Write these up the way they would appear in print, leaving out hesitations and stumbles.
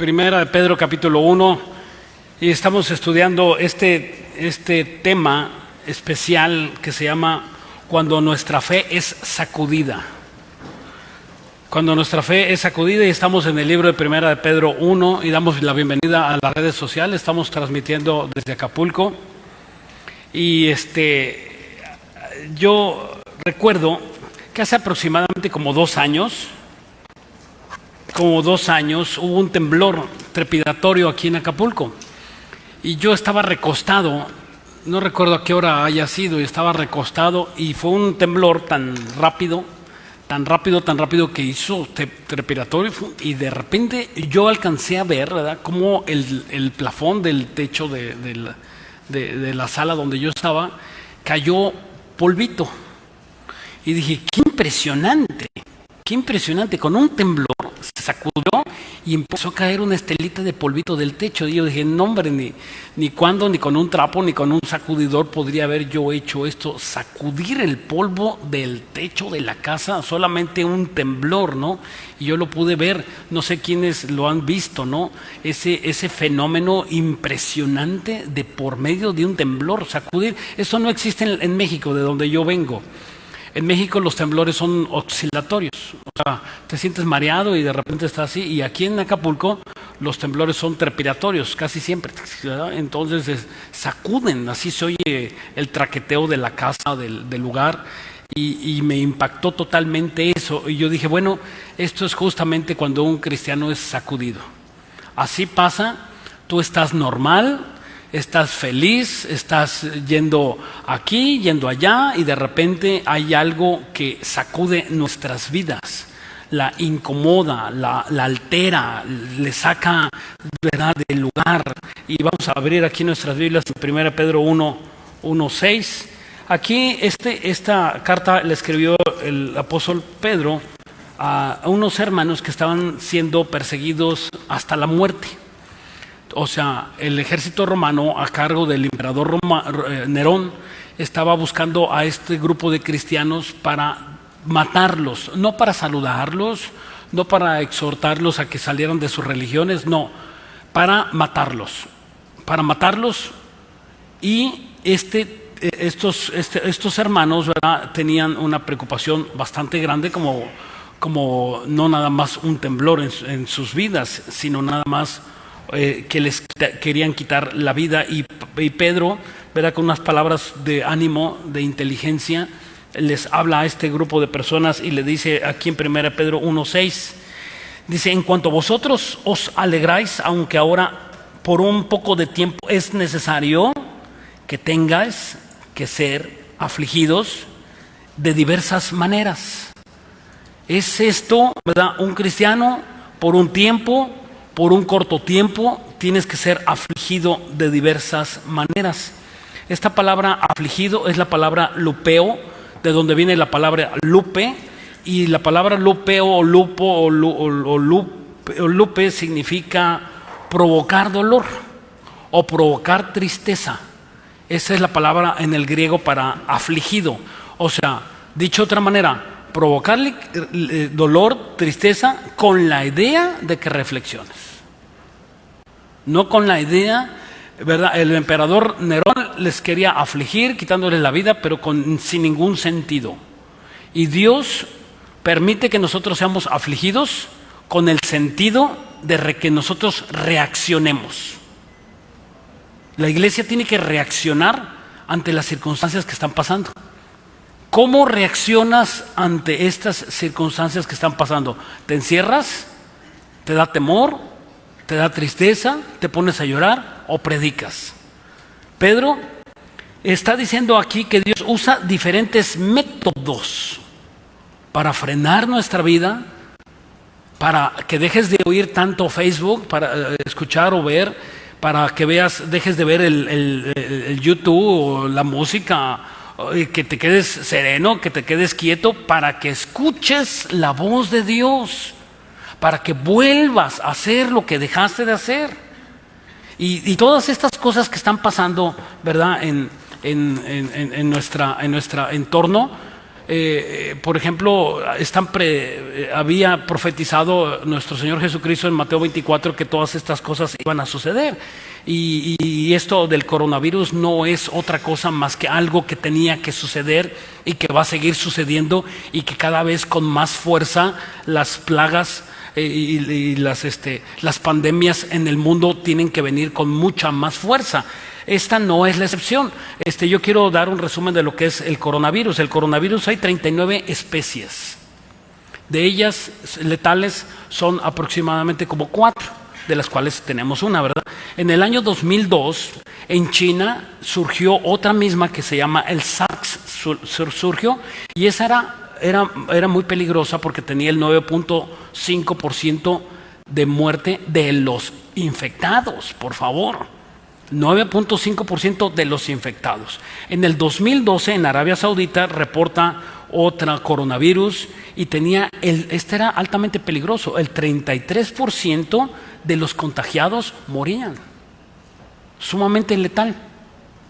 Primera de Pedro capítulo 1 y estamos estudiando este tema especial que se llama Cuando nuestra fe es sacudida. Cuando nuestra fe es sacudida, y estamos en el libro de Primera de Pedro 1 y damos la bienvenida a las redes sociales. Estamos transmitiendo desde Acapulco y yo recuerdo que hace aproximadamente como 2 años hubo un temblor trepidatorio aquí en Acapulco y yo estaba recostado, no recuerdo a qué hora haya sido, y estaba recostado y fue un temblor tan rápido que hizo trepidatorio, y de repente yo alcancé a ver, ¿verdad?, cómo el plafón del techo de la sala donde yo estaba cayó polvito. Y dije, qué impresionante, con un temblor se sacudió y empezó a caer una estelita de polvito del techo. Y yo dije, no hombre, ni cuándo, ni con un trapo, ni con un sacudidor podría haber yo hecho esto, sacudir el polvo del techo de la casa, solamente un temblor, ¿no? Y yo lo pude ver, no sé quiénes lo han visto, ¿no? Ese fenómeno impresionante de por medio de un temblor, sacudir. Eso no existe en México, de donde yo vengo. En México los temblores son oscilatorios, o sea, te sientes mareado y de repente estás así, y aquí en Acapulco los temblores son trepidatorios, casi siempre, ¿verdad? Entonces sacuden, así se oye el traqueteo de la casa, del lugar, y me impactó totalmente eso, y yo dije, bueno, esto es justamente cuando un cristiano es sacudido. Así pasa, tú estás normal, estás feliz, estás yendo aquí, yendo allá, y de repente hay algo que sacude nuestras vidas, la incomoda, la altera, le saca, ¿verdad?, del lugar. Y vamos a abrir aquí nuestras Biblias en 1 Pedro 1:6. Aquí esta carta la escribió el apóstol Pedro a unos hermanos que estaban siendo perseguidos hasta la muerte. O sea, el ejército romano a cargo del emperador Nerón estaba buscando a este grupo de cristianos para matarlos, no para saludarlos, no para exhortarlos a que salieran de sus religiones, no, para matarlos. Y estos hermanos, ¿verdad?, tenían una preocupación bastante grande, como no nada más un temblor en sus vidas, sino nada más que les querían quitar la vida. Y Pedro, ¿verdad?, con unas palabras de ánimo, de inteligencia, les habla a este grupo de personas y le dice aquí en 1 Pedro 1:6, dice: en cuanto vosotros os alegráis, aunque ahora por un poco de tiempo es necesario que tengáis que ser afligidos de diversas maneras. ¿Es esto, verdad? Un cristiano por un tiempo, por un corto tiempo, tienes que ser afligido de diversas maneras. Esta palabra afligido es la palabra lupeo, de donde viene la palabra lupe, y la palabra lupeo o lupe significa provocar dolor o provocar tristeza. Esa es la palabra en el griego para afligido. O sea, dicho de otra manera, provocarle dolor, tristeza, con la idea de que reflexiones. No con la idea, ¿verdad? El emperador Nerón les quería afligir, quitándoles la vida, pero sin ningún sentido. Y Dios permite que nosotros seamos afligidos con el sentido de que nosotros reaccionemos. La iglesia tiene que reaccionar ante las circunstancias que están pasando. ¿Cómo reaccionas ante estas circunstancias que están pasando? ¿Te encierras? ¿Te da temor? ¿Te da tristeza? ¿Te pones a llorar? ¿O predicas? Pedro está diciendo aquí que Dios usa diferentes métodos para frenar nuestra vida, para que dejes de oír tanto Facebook, para escuchar o ver, para que dejes de ver el YouTube o la música, que te quedes sereno, que te quedes quieto, para que escuches la voz de Dios, para que vuelvas a hacer lo que dejaste de hacer. Y todas estas cosas que están pasando, ¿verdad?, en nuestro entorno, por ejemplo, había profetizado nuestro Señor Jesucristo en Mateo 24 que todas estas cosas iban a suceder. Y esto del coronavirus no es otra cosa más que algo que tenía que suceder y que va a seguir sucediendo, y que cada vez con más fuerza las plagas y las pandemias en el mundo tienen que venir con mucha más fuerza. Esta no es la excepción. Yo quiero dar un resumen de lo que es el coronavirus. El coronavirus, hay 39 especies. De ellas, letales son aproximadamente como 4, de las cuales tenemos una, ¿verdad? En el año 2002, en China, surgió otra misma que se llama el SARS. Surgió, y esa era muy peligrosa porque tenía el 9.5% de muerte de los infectados, por favor. 9.5% de los infectados. En el 2012, en Arabia Saudita, reporta otra coronavirus y este era altamente peligroso. El 33% de los contagiados morían. Sumamente letal,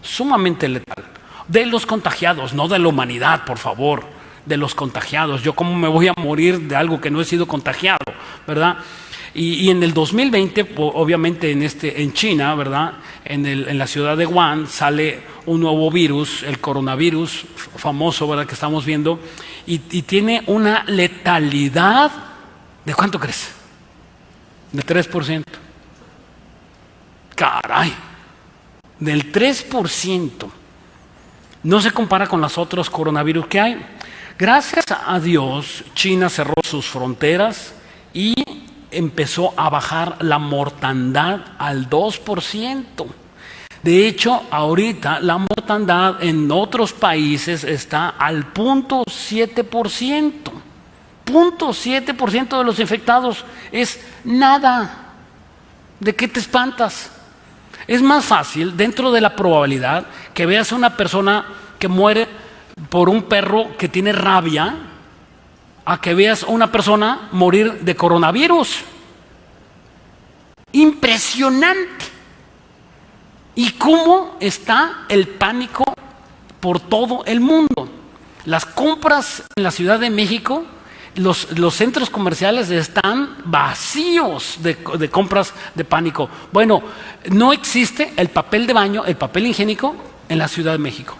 sumamente letal. De los contagiados, no de la humanidad, por favor. De los contagiados. Yo, ¿cómo me voy a morir de algo que no he sido contagiado, verdad? Y en el 2020, obviamente en China, ¿verdad? En la ciudad de Wuhan sale un nuevo virus, el coronavirus famoso, ¿verdad? Que estamos viendo, y tiene una letalidad, ¿de cuánto crees? De 3%. Caray, del 3%. No se compara con los otros coronavirus que hay. Gracias a Dios, China cerró sus fronteras y empezó a bajar la mortandad al 2%. De hecho, ahorita la mortandad en otros países está al 0.7%. 0.7% de los infectados es nada. ¿De qué te espantas? Es más fácil, dentro de la probabilidad, que veas a una persona que muere por un perro que tiene rabia, a que veas a una persona morir de coronavirus. Impresionante. ¿Y cómo está el pánico por todo el mundo? Las compras en la Ciudad de México, los centros comerciales están vacíos de compras de pánico. Bueno, no existe el papel de baño, el papel higiénico en la Ciudad de México.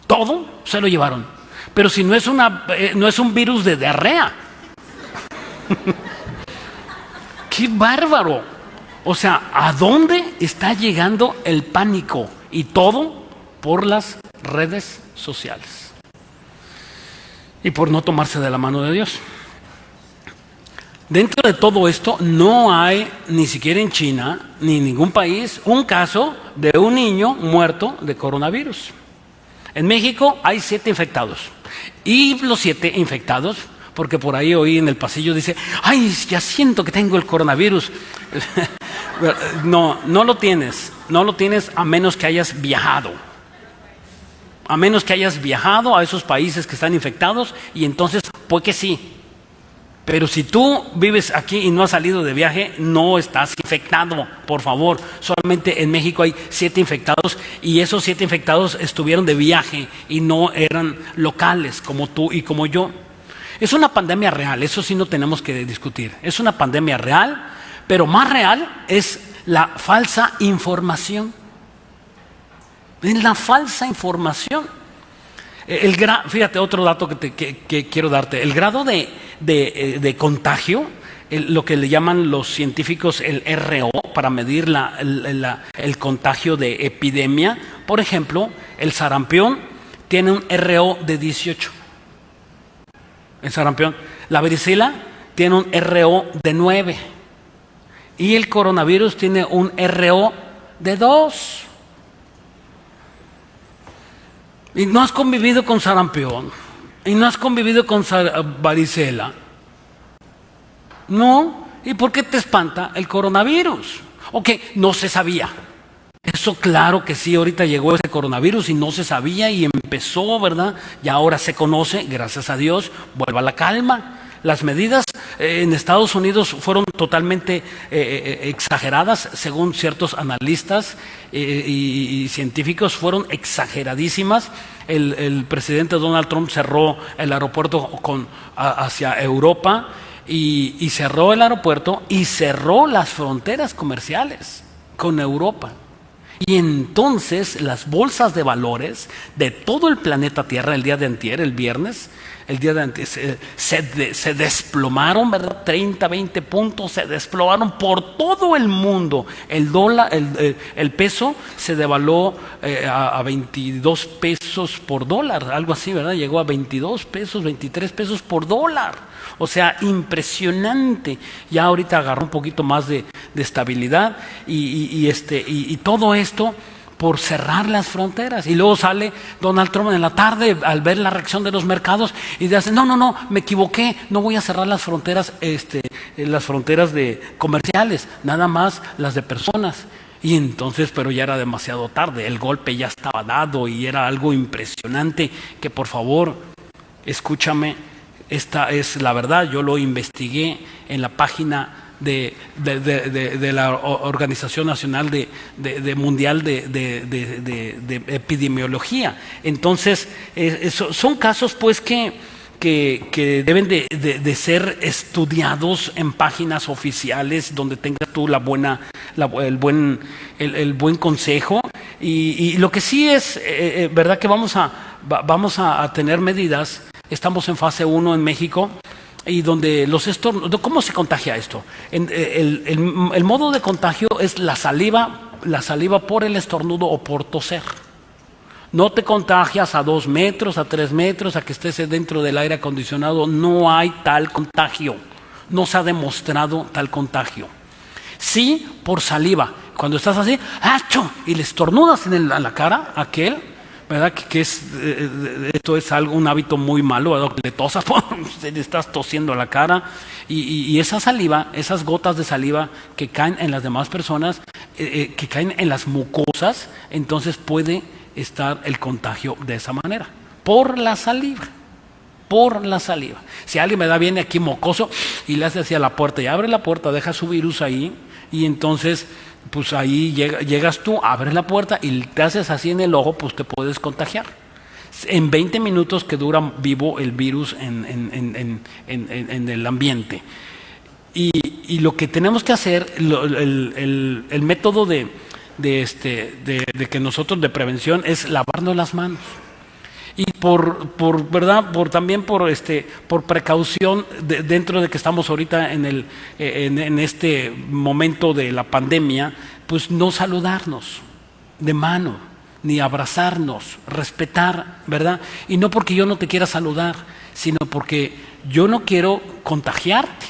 Todo se lo llevaron. Pero si no es un virus de diarrea. ¡Qué bárbaro! O sea, ¿a dónde está llegando el pánico? Y todo por las redes sociales. Y por no tomarse de la mano de Dios. Dentro de todo esto no hay, ni siquiera en China, ni en ningún país, un caso de un niño muerto de coronavirus. En México hay 7 infectados. Y los 7 infectados, porque por ahí oí en el pasillo, dice, ¡ay, ya siento que tengo el coronavirus! No lo tienes. No lo tienes a menos que hayas viajado. A menos que hayas viajado a esos países que están infectados, y entonces, pues que sí. Pero si tú vives aquí y no has salido de viaje, no estás infectado, por favor. Solamente en México hay 7 infectados, y esos 7 infectados estuvieron de viaje y no eran locales como tú y como yo. Es una pandemia real, eso sí no tenemos que discutir. Es una pandemia real, pero más real es la falsa información. Es la falsa información. Fíjate, otro dato que quiero darte. El grado de contagio, lo que le llaman los científicos el RO, para medir el contagio de epidemia. Por ejemplo, el sarampión tiene un RO de 18. El sarampión. La varicela tiene un RO de 9. Y el coronavirus tiene un RO de 2. Y no has convivido con sarampión, y no has convivido con varicela. No. ¿Y por qué te espanta el coronavirus? Ok, no se sabía. Eso claro que sí, ahorita llegó ese coronavirus y no se sabía y empezó, ¿verdad? Y ahora se conoce, gracias a Dios, vuelva la calma. Las medidas en Estados Unidos fueron totalmente exageradas, según ciertos analistas y científicos, fueron exageradísimas. El presidente Donald Trump cerró el aeropuerto hacia Europa y cerró el aeropuerto y cerró las fronteras comerciales con Europa. Y entonces las bolsas de valores de todo el planeta Tierra el día de antier, el viernes, se desplomaron, ¿verdad? 30, 20 puntos se desplomaron por todo el mundo. El dólar, el peso se devaluó a 22 pesos por dólar, algo así, ¿verdad? Llegó a 22 pesos, 23 pesos por dólar. O sea, impresionante. Ya ahorita agarró un poquito más de estabilidad y todo esto por cerrar las fronteras. Y luego sale Donald Trump en la tarde al ver la reacción de los mercados y dice, no, me equivoqué, no voy a cerrar las fronteras, las fronteras comerciales, nada más las de personas. Y entonces, pero ya era demasiado tarde, el golpe ya estaba dado y era algo impresionante que, por favor, escúchame, esta es la verdad. Yo lo investigué en la página de la Organización Nacional Mundial de Epidemiología. Entonces, son casos pues que deben de ser estudiados en páginas oficiales donde tengas tú el buen consejo. Y lo que sí es verdad que vamos a tener medidas. Estamos en fase 1 en México. Y donde ¿cómo se contagia esto? El modo de contagio es la saliva por el estornudo o por toser. No te contagias a 2 metros, a 3 metros, a que estés dentro del aire acondicionado. No hay tal contagio. No se ha demostrado tal contagio. Sí, por saliva. Cuando estás así, ¡achoo!, y le estornudas en la cara a aquel, ¿verdad? Esto es un hábito muy malo, ¿verdad? Que le tosas, le estás tosiendo a la cara y esa saliva, esas gotas de saliva que caen en las demás personas, que caen en las mucosas, entonces puede estar el contagio de esa manera, por la saliva. Si alguien viene aquí mocoso y le hace hacia la puerta y abre la puerta, deja su virus ahí y entonces pues ahí llegas tú, abres la puerta y te haces así en el ojo, pues te puedes contagiar. En 20 minutos que dura vivo el virus en el ambiente. Y lo que tenemos que hacer, el método de que nosotros de prevención es lavarnos las manos. Y también por precaución, dentro de que estamos ahorita en este momento de la pandemia, pues no saludarnos de mano, ni abrazarnos, respetar, ¿verdad? Y no porque yo no te quiera saludar, sino porque yo no quiero contagiarte.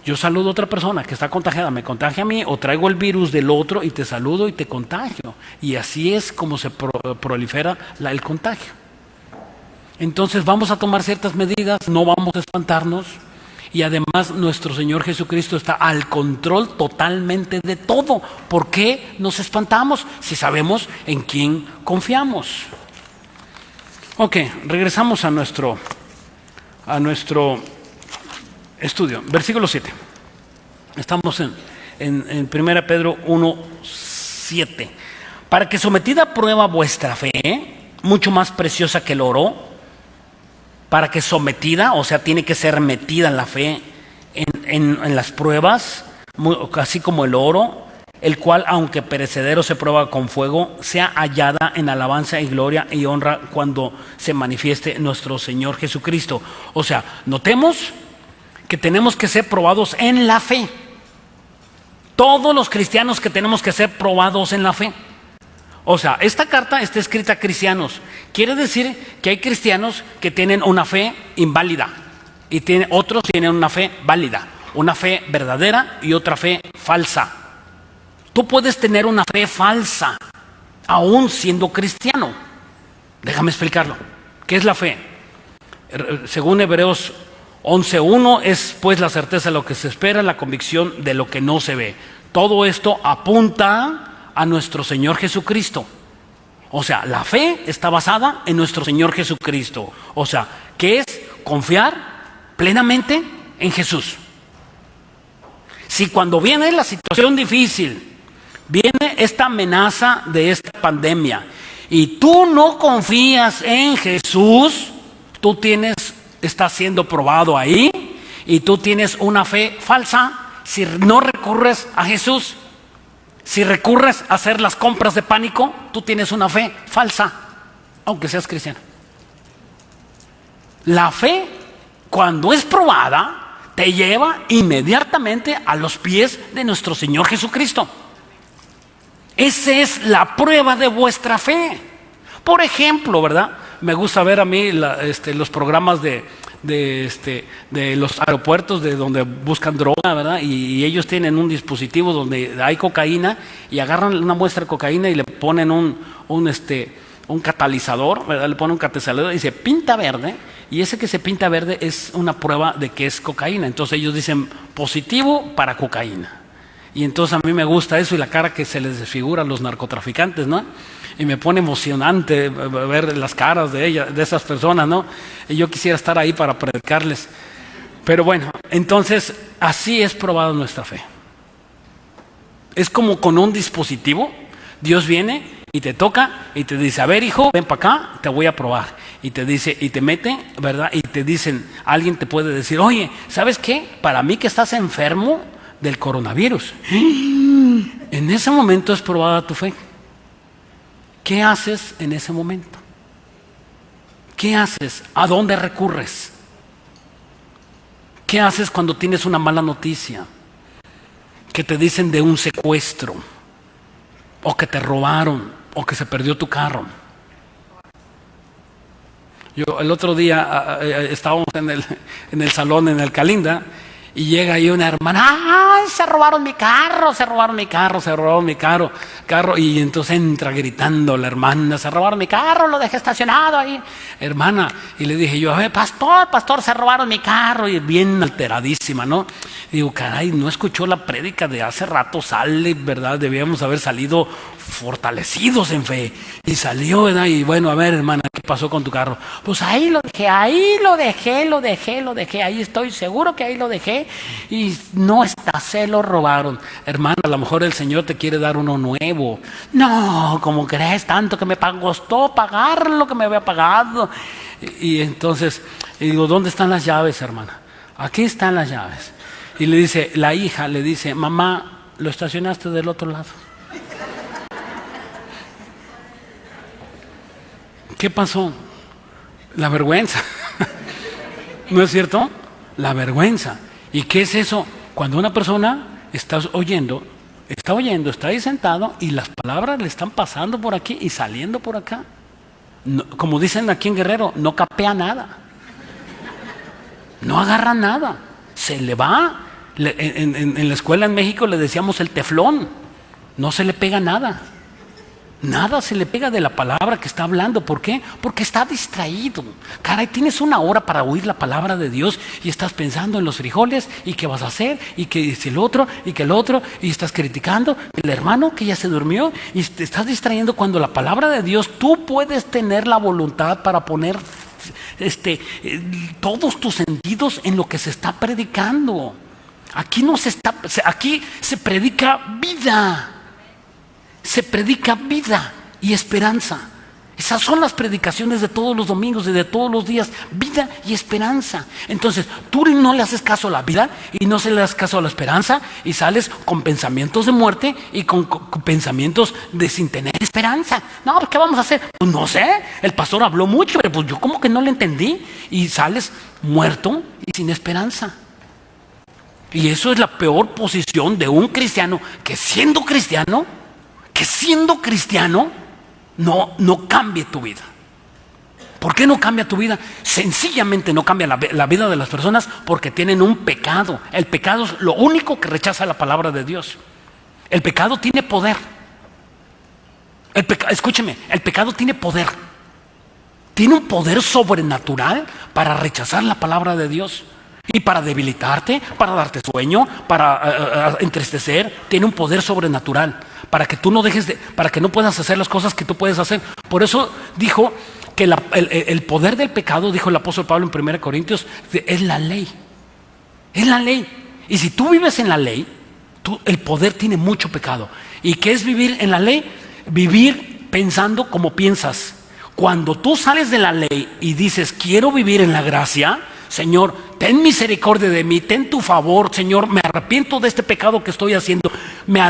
Yo saludo a otra persona que está contagiada, me contagia a mí, o traigo el virus del otro y te saludo y te contagio. Y así es como se prolifera el contagio. Entonces vamos a tomar ciertas medidas, no vamos a espantarnos. Y además nuestro Señor Jesucristo está al control totalmente de todo. ¿Por qué nos espantamos si sabemos en quién confiamos? Ok, regresamos a nuestro estudio, versículo 7. Estamos en 1 Pedro 1:7. Para que sometida a prueba vuestra fe, mucho más preciosa que el oro, para que sometida, o sea, tiene que ser metida en la fe, en las pruebas, así como el oro, el cual, aunque perecedero se prueba con fuego, sea hallada en alabanza y gloria y honra cuando se manifieste nuestro Señor Jesucristo. O sea, notemos que tenemos que ser probados en la fe. Todos los cristianos que tenemos que ser probados en la fe. O sea, esta carta está escrita a cristianos. Quiere decir que hay cristianos que tienen una fe inválida y otros tienen una fe válida, una fe verdadera y otra fe falsa. Tú puedes tener una fe falsa aún siendo cristiano. Déjame explicarlo. ¿Qué es la fe? Según Hebreos 11:1 es pues la certeza de lo que se espera, la convicción de lo que no se ve. Todo esto apunta a nuestro Señor Jesucristo. O sea, la fe está basada en nuestro Señor Jesucristo. O sea, ¿qué es? Confiar plenamente en Jesús. Si cuando viene la situación difícil, viene esta amenaza de esta pandemia, y tú no confías en Jesús, tú estás siendo probado ahí, y tú tienes una fe falsa si no recurres a Jesús. Si recurres a hacer las compras de pánico, tú tienes una fe falsa, aunque seas cristiano. La fe, cuando es probada, te lleva inmediatamente a los pies de nuestro Señor Jesucristo. Esa es la prueba de vuestra fe. Por ejemplo, ¿verdad? Me gusta ver a mí los programas de los aeropuertos de donde buscan droga, ¿verdad? Y ellos tienen un dispositivo donde hay cocaína y agarran una muestra de cocaína y le ponen un catalizador, ¿verdad? Le ponen un catalizador y se pinta verde, y ese que se pinta verde es una prueba de que es cocaína. Entonces ellos dicen positivo para cocaína. Y entonces a mí me gusta eso y la cara que se les desfigura a los narcotraficantes, ¿no? Y me pone emocionante ver las caras de esas personas, ¿no? Y yo quisiera estar ahí para predicarles. Pero bueno, entonces así es probada nuestra fe. Es como con un dispositivo. Dios viene y te toca y te dice: a ver, hijo, ven para acá, te voy a probar. Y te dice, y te mete, ¿verdad? Y te dicen, alguien te puede decir: oye, ¿sabes qué? Para mí que estás enfermo del coronavirus. En ese momento es probada tu fe. ¿Qué haces en ese momento? ¿Qué haces? ¿A dónde recurres? ¿Qué haces cuando tienes una mala noticia? Que te dicen de un secuestro, o que te robaron, o que se perdió tu carro. Yo el otro día estábamos en el salón en el Calinda, y llega ahí una hermana: ¡ay, se robaron mi carro, se robaron mi carro, se robaron mi carro! Y entonces entra gritando la hermana: se robaron mi carro, lo dejé estacionado ahí. Hermana, y le dije yo: a ver, pastor, se robaron mi carro. Y bien alteradísima, ¿no? Y digo: caray, no escuchó la prédica de hace rato, sale, ¿verdad? Debíamos haber salido fortalecidos en fe. Y salió, ¿verdad? Y bueno, a ver, hermana, ¿qué pasó con tu carro? Pues ahí lo dejé, ahí estoy seguro que ahí lo dejé, y no está, se lo robaron. Hermana, a lo mejor el Señor te quiere dar uno nuevo. No, ¿cómo crees? Tanto que me costó pagar lo que me había pagado. Y entonces, digo: ¿dónde están las llaves, hermana? Aquí están las llaves. Y le dice, la hija le dice: mamá, lo estacionaste del otro lado. ¿Qué pasó? La vergüenza. ¿No es cierto? La vergüenza. ¿Y qué es eso? Cuando una persona está oyendo, está ahí sentado, y las palabras le están pasando por aquí y saliendo por acá. No, como dicen aquí en Guerrero, no capea nada. No agarra nada. Se le va. En la escuela en México le decíamos el teflón. No se le pega nada. Nada se le pega de la palabra que está hablando. ¿Por qué? Porque está distraído. Caray, tienes una hora para oír la palabra de Dios y estás pensando en los frijoles y qué vas a hacer y que es el otro y que el otro, y estás criticando el hermano que ya se durmió y te estás distrayendo, cuando la palabra de Dios tú puedes tener la voluntad para poner todos tus sentidos en lo que se está predicando. Aquí se predica vida. Se predica vida y esperanza. Esas son las predicaciones de todos los domingos y de todos los días: vida y esperanza. Entonces tú no le haces caso a la vida y no se le das caso a la esperanza, y sales con pensamientos de muerte y con pensamientos de sin tener esperanza. No, pues ¿qué vamos a hacer? Pues no sé, el pastor habló mucho, pero pues yo como que no le entendí, y sales muerto y sin esperanza. Y eso es la peor posición de un cristiano, que siendo cristiano no cambie tu vida. ¿Por qué no cambia tu vida? Sencillamente no cambia la vida de las personas porque tienen un pecado. El pecado es lo único que rechaza la palabra de Dios. El pecado tiene poder. Escúcheme, el pecado tiene poder. Tiene un poder sobrenatural para rechazar la palabra de Dios. Y para debilitarte, para darte sueño, para entristecer. Tiene un poder sobrenatural para que tú no para que no puedas hacer las cosas que tú puedes hacer. Por eso dijo que el poder del pecado, dijo el apóstol Pablo en 1 Corintios, es la ley. Es la ley. Y si tú vives en la ley, el poder tiene mucho pecado. ¿Y qué es vivir en la ley? Vivir pensando como piensas. Cuando tú sales de la ley y dices, quiero vivir en la gracia, Señor, ten misericordia de mí, ten tu favor, Señor, me arrepiento de este pecado que estoy haciendo, me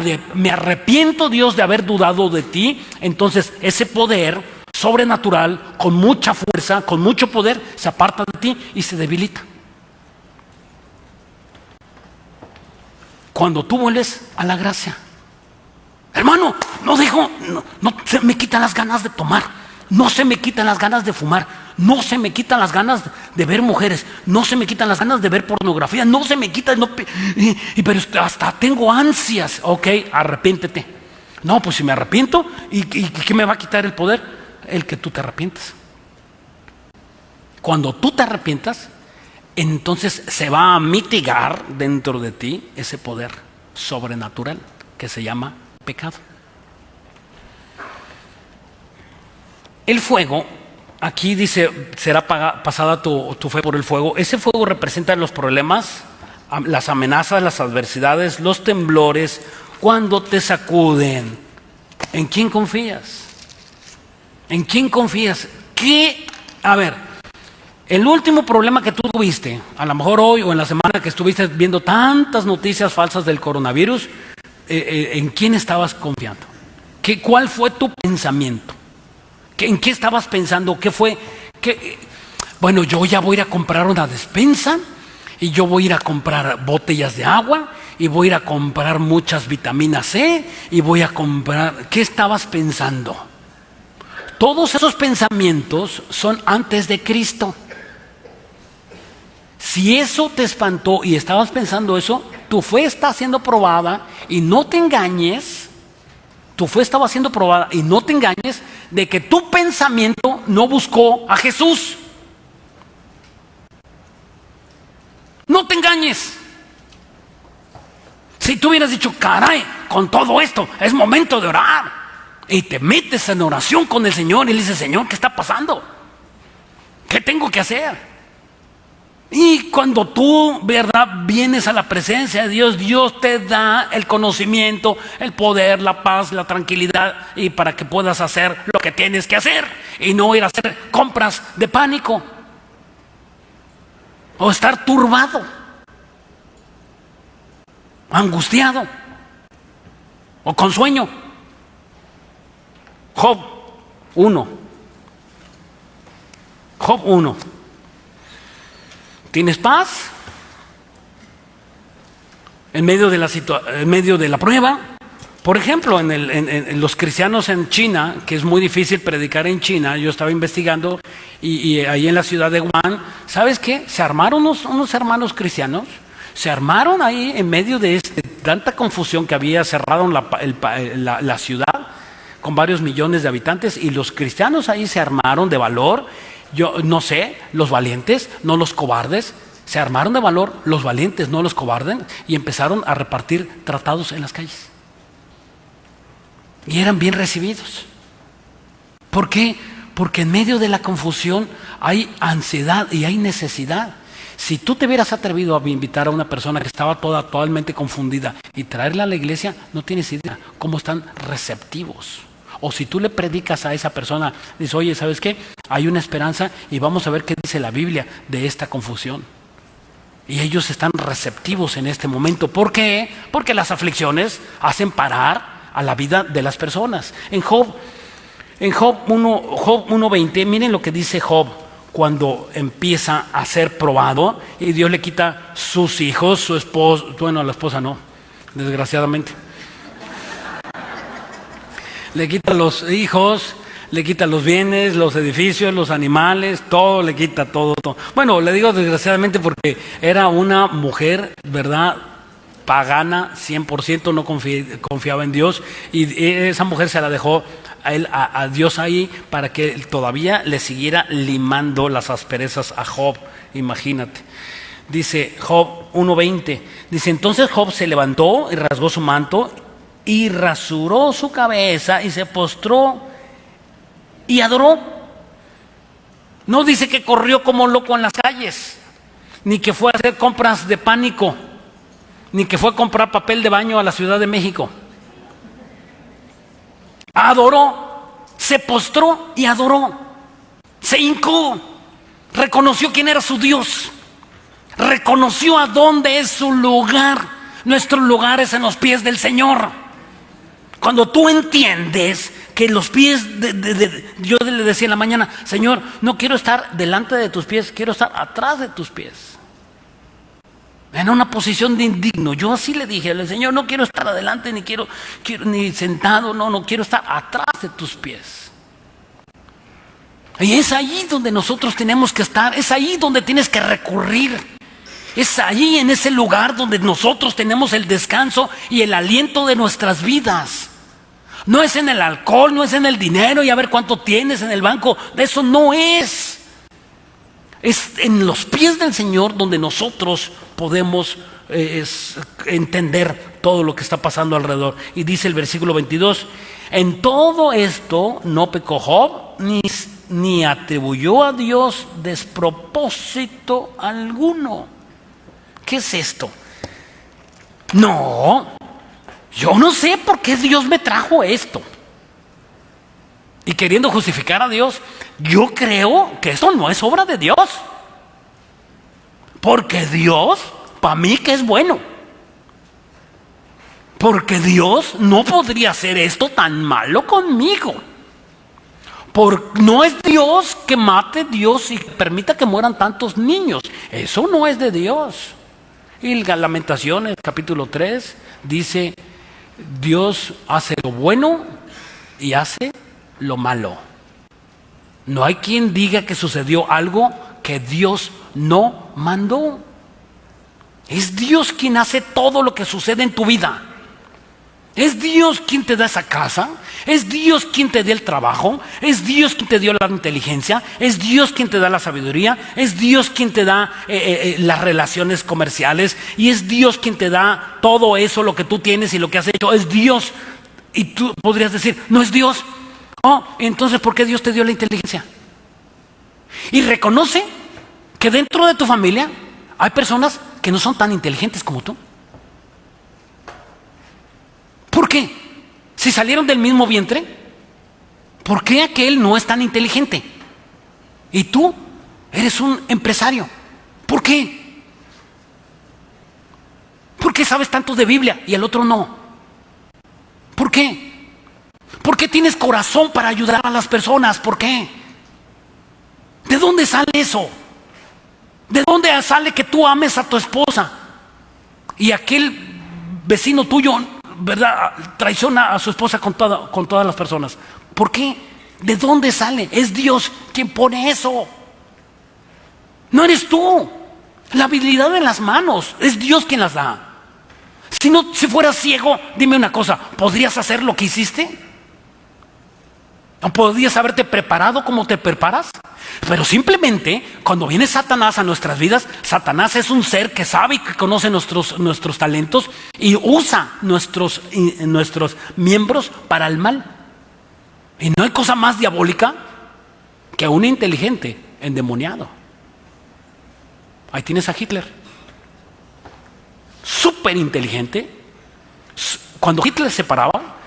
arrepiento, Dios, de haber dudado de ti. Entonces ese poder sobrenatural, con mucha fuerza, con mucho poder, se aparta de ti y se debilita. Cuando tú vuelves a la gracia, hermano, no se me quitan las ganas de tomar, no se me quitan las ganas de fumar, no se me quitan las ganas de ver mujeres, no se me quitan las ganas de ver pornografía, no se me quitan, pero hasta tengo ansias. Ok, arrepiéntete. No, pues si me arrepiento, ¿y qué me va a quitar el poder? El que tú te arrepientas. Cuando tú te arrepientas, entonces se va a mitigar dentro de ti ese poder sobrenatural que se llama pecado. El fuego, aquí dice, será pasada tu fe por el fuego. Ese fuego representa los problemas, las amenazas, las adversidades, los temblores, cuando te sacuden. ¿En quién confías? ¿En quién confías? A ver, el último problema que tú tuviste, a lo mejor hoy o en la semana que estuviste viendo tantas noticias falsas del coronavirus, ¿en quién estabas confiando? ¿Cuál fue tu pensamiento? ¿En qué estabas pensando? ¿Qué fue? Bueno, yo ya voy a ir a comprar una despensa y yo voy a ir a comprar botellas de agua y voy a ir a comprar muchas vitaminas C y voy a comprar... ¿Qué estabas pensando? Todos esos pensamientos son antes de Cristo. Si eso te espantó y estabas pensando eso, tu fe está siendo probada y no te engañes. Tu fe estaba siendo probada y no te engañes de que tu pensamiento no buscó a Jesús. No te engañes. Si tú hubieras dicho, caray, con todo esto es momento de orar, y te metes en oración con el Señor y le dices, Señor, ¿qué está pasando? ¿Qué tengo que hacer? Y cuando tú, ¿verdad?, vienes a la presencia de Dios, Dios te da el conocimiento, el poder, la paz, la tranquilidad, y para que puedas hacer lo que tienes que hacer y no ir a hacer compras de pánico o estar turbado, angustiado o con sueño. Job 1. Job 1. ¿Tienes paz? En medio de la prueba. Por ejemplo, en los cristianos en China, que es muy difícil predicar en China, yo estaba investigando, y ahí en la ciudad de Wuhan, ¿sabes qué? Se armaron unos hermanos cristianos, se armaron ahí en medio de tanta confusión que había, cerraron la ciudad con varios millones de habitantes, y los cristianos ahí se armaron de valor. Yo no sé, los valientes, no los cobardes, se armaron de valor, los valientes, no los cobardes, y empezaron a repartir tratados en las calles. Y eran bien recibidos. ¿Por qué? Porque en medio de la confusión hay ansiedad y hay necesidad. Si tú te hubieras atrevido a invitar a una persona que estaba totalmente confundida y traerla a la iglesia, no tienes idea cómo están receptivos. O si tú le predicas a esa persona, dices, oye, ¿sabes qué? Hay una esperanza y vamos a ver qué dice la Biblia de esta confusión. Y ellos están receptivos en este momento. ¿Por qué? Porque las aflicciones hacen parar a la vida de las personas. En Job 1:20, miren lo que dice Job cuando empieza a ser probado y Dios le quita sus hijos, su esposa, bueno, la esposa no, desgraciadamente. Le quita los hijos, le quita los bienes, los edificios, los animales, todo le quita, todo. Bueno, le digo desgraciadamente porque era una mujer, ¿verdad?, pagana, 100%, no confiaba en Dios, y esa mujer se la dejó a Dios ahí para que todavía le siguiera limando las asperezas a Job. Imagínate. Dice Job 1:20, dice, entonces Job se levantó y rasgó su manto y rasuró su cabeza y se postró y adoró. No dice que corrió como loco en las calles, ni que fue a hacer compras de pánico, ni que fue a comprar papel de baño a la Ciudad de México. Adoró, se postró y adoró. Se hincó, reconoció quién era su Dios, reconoció a dónde es su lugar. Nuestro lugar es en los pies del Señor. Cuando tú entiendes que los pies yo le decía en la mañana, Señor, no quiero estar delante de tus pies, quiero estar atrás de tus pies, en una posición de indigno. Yo así le dije al Señor, no quiero estar adelante, ni quiero ni sentado, no quiero estar atrás de tus pies. Y es ahí donde nosotros tenemos que estar, es ahí donde tienes que recurrir. Es ahí, en ese lugar, donde nosotros tenemos el descanso y el aliento de nuestras vidas. No es en el alcohol, no es en el dinero y a ver cuánto tienes en el banco. De eso no es. Es en los pies del Señor donde nosotros podemos entender todo lo que está pasando alrededor. Y dice el versículo 22, en todo esto no pecó Job, ni atribuyó a Dios despropósito alguno. ¿Qué es esto? No, yo no sé por qué Dios me trajo esto. Y queriendo justificar a Dios, yo creo que esto no es obra de Dios. Porque Dios, para mí que es bueno. Porque Dios no podría hacer esto tan malo conmigo. No es Dios que mate Dios y permita que mueran tantos niños. Eso no es de Dios. Y Lamentaciones capítulo 3 dice, Dios hace lo bueno y hace lo malo. No hay quien diga que sucedió algo que Dios no mandó. Es Dios quien hace todo lo que sucede en tu vida. Es Dios quien te da esa casa, es Dios quien te da el trabajo, es Dios quien te dio la inteligencia, es Dios quien te da la sabiduría, es Dios quien te da las relaciones comerciales y es Dios quien te da todo eso, lo que tú tienes y lo que has hecho, es Dios. Y tú podrías decir, no es Dios. Oh, entonces ¿por qué Dios te dio la inteligencia? Y reconoce que dentro de tu familia hay personas que no son tan inteligentes como tú. ¿Por qué? Si salieron del mismo vientre, ¿por qué aquel no es tan inteligente? Y tú eres un empresario. ¿Por qué? ¿Por qué sabes tanto de Biblia y el otro no? ¿Por qué? ¿Por qué tienes corazón para ayudar a las personas? ¿Por qué? ¿De dónde sale eso? ¿De dónde sale que tú ames a tu esposa y aquel vecino tuyo, ¿verdad?, traiciona a su esposa con todas las personas? ¿Por qué? ¿De dónde sale? Es Dios quien pone eso. No eres tú. La habilidad en las manos es Dios quien las da. Si fueras ciego, dime una cosa, ¿podrías hacer lo que hiciste? ¿O podrías haberte preparado como te preparas? Pero simplemente cuando viene Satanás a nuestras vidas, Satanás es un ser que sabe y que conoce nuestros talentos y usa nuestros miembros para el mal. Y no hay cosa más diabólica que un inteligente endemoniado. Ahí tienes a Hitler, súper inteligente. Cuando Hitler se paraba,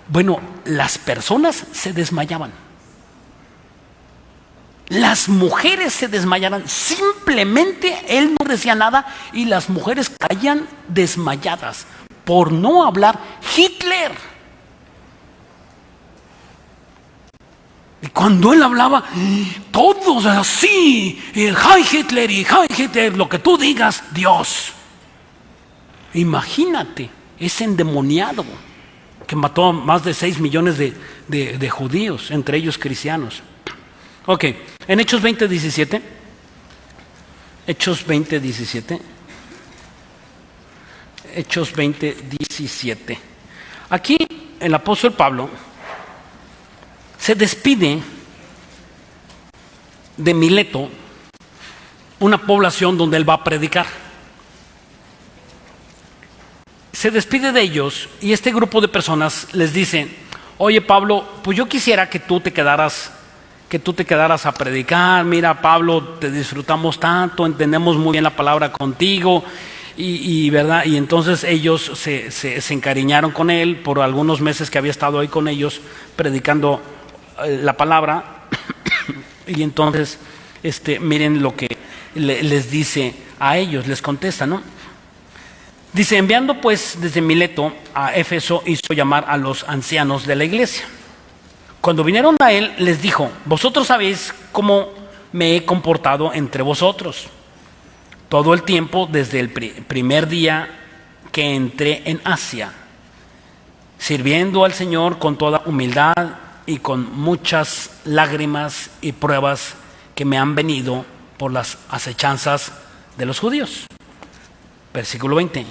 bueno, las personas se desmayaban. Las mujeres se desmayaban. Simplemente él no decía nada y las mujeres caían desmayadas. Por no hablar Hitler. Y cuando él hablaba, todos así, Heil Hitler y Heil Hitler, lo que tú digas, Dios. Imagínate, ese endemoniado que mató a más de 6 millones de judíos, entre ellos cristianos. Ok, en Hechos 20:17, Hechos 20:17. Aquí el apóstol Pablo se despide de Mileto, una población donde él va a predicar. Se despide de ellos y este grupo de personas les dice: oye Pablo, pues yo quisiera que tú te quedaras que tú te quedaras a predicar. Mira, Pablo, te disfrutamos tanto, entendemos muy bien la palabra contigo. ¿Verdad? Y entonces ellos se encariñaron con él por algunos meses que había estado ahí con ellos predicando la palabra. Y entonces miren lo que les dice a ellos, les contesta, ¿no? Dice: enviando pues desde Mileto a Éfeso, hizo llamar a los ancianos de la iglesia. Cuando vinieron a él, les dijo: vosotros sabéis cómo me he comportado entre vosotros todo el tiempo desde el primer día que entré en Asia, sirviendo al Señor con toda humildad y con muchas lágrimas y pruebas que me han venido por las acechanzas de los judíos. Versículo 20.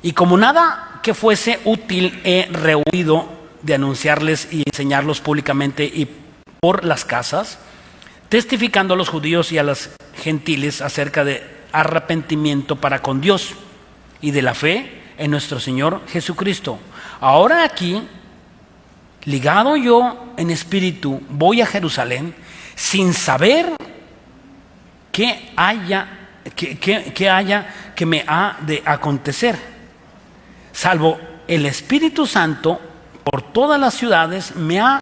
Y como nada que fuese útil he rehuido de anunciarles y enseñarlos públicamente y por las casas, testificando a los judíos y a los gentiles acerca de arrepentimiento para con Dios y de la fe en nuestro Señor Jesucristo. Ahora aquí, ligado yo en espíritu, voy a Jerusalén sin saber qué haya que me ha de acontecer, salvo el Espíritu Santo por todas las ciudades me ha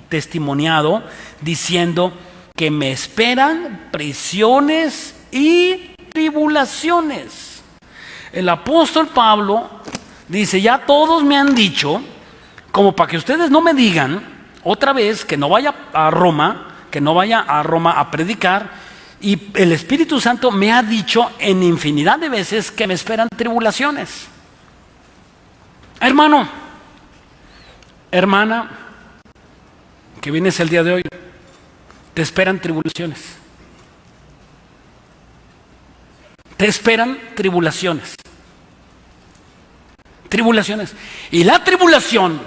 testimoniado diciendo que me esperan prisiones y tribulaciones. El apóstol Pablo dice: ya todos me han dicho, como para que ustedes no me digan otra vez que no vaya a Roma, a predicar, y el Espíritu Santo me ha dicho en infinidad de veces que me esperan tribulaciones. Hermano, hermana, que vienes el día de hoy, te esperan tribulaciones. Te esperan tribulaciones. Tribulaciones. Y la tribulación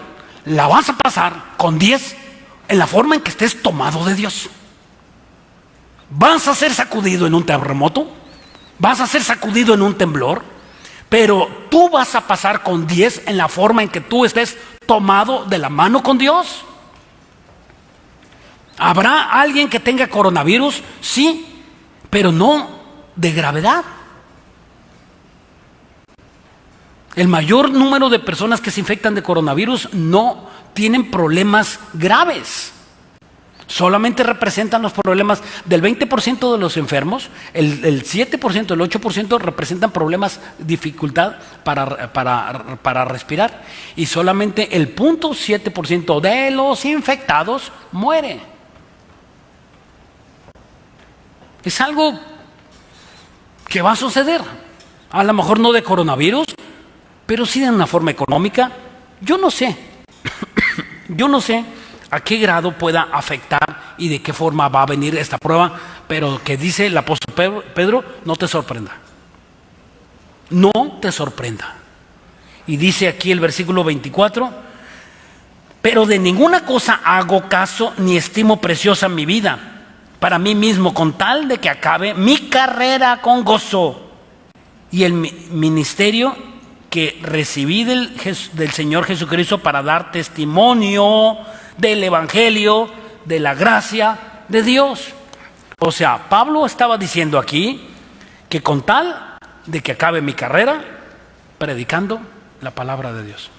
la vas a pasar con 10 en la forma en que estés tomado de Dios. Vas a ser sacudido en un terremoto, vas a ser sacudido en un temblor, pero tú vas a pasar con 10 en la forma en que tú estés tomado de la mano con Dios. ¿Habrá alguien que tenga coronavirus? Sí, pero no de gravedad. El mayor número de personas que se infectan de coronavirus no tienen problemas graves. Solamente representan los problemas del 20% de los enfermos, el 7%, el 8% representan problemas, dificultad para respirar, y solamente el 0.7% de los infectados muere. Es algo que va a suceder, a lo mejor no de coronavirus, pero sí de una forma económica. Yo no sé a qué grado pueda afectar y de qué forma va a venir esta prueba, pero que dice el apóstol Pedro, no te sorprenda. No te sorprenda. Y dice aquí el versículo 24, pero de ninguna cosa hago caso ni estimo preciosa mi vida para mí mismo, con tal de que acabe mi carrera con gozo y el ministerio que recibí del Señor Jesucristo para dar testimonio del Evangelio, de la gracia de Dios. O sea, Pablo estaba diciendo aquí que con tal de que acabe mi carrera predicando la palabra de Dios,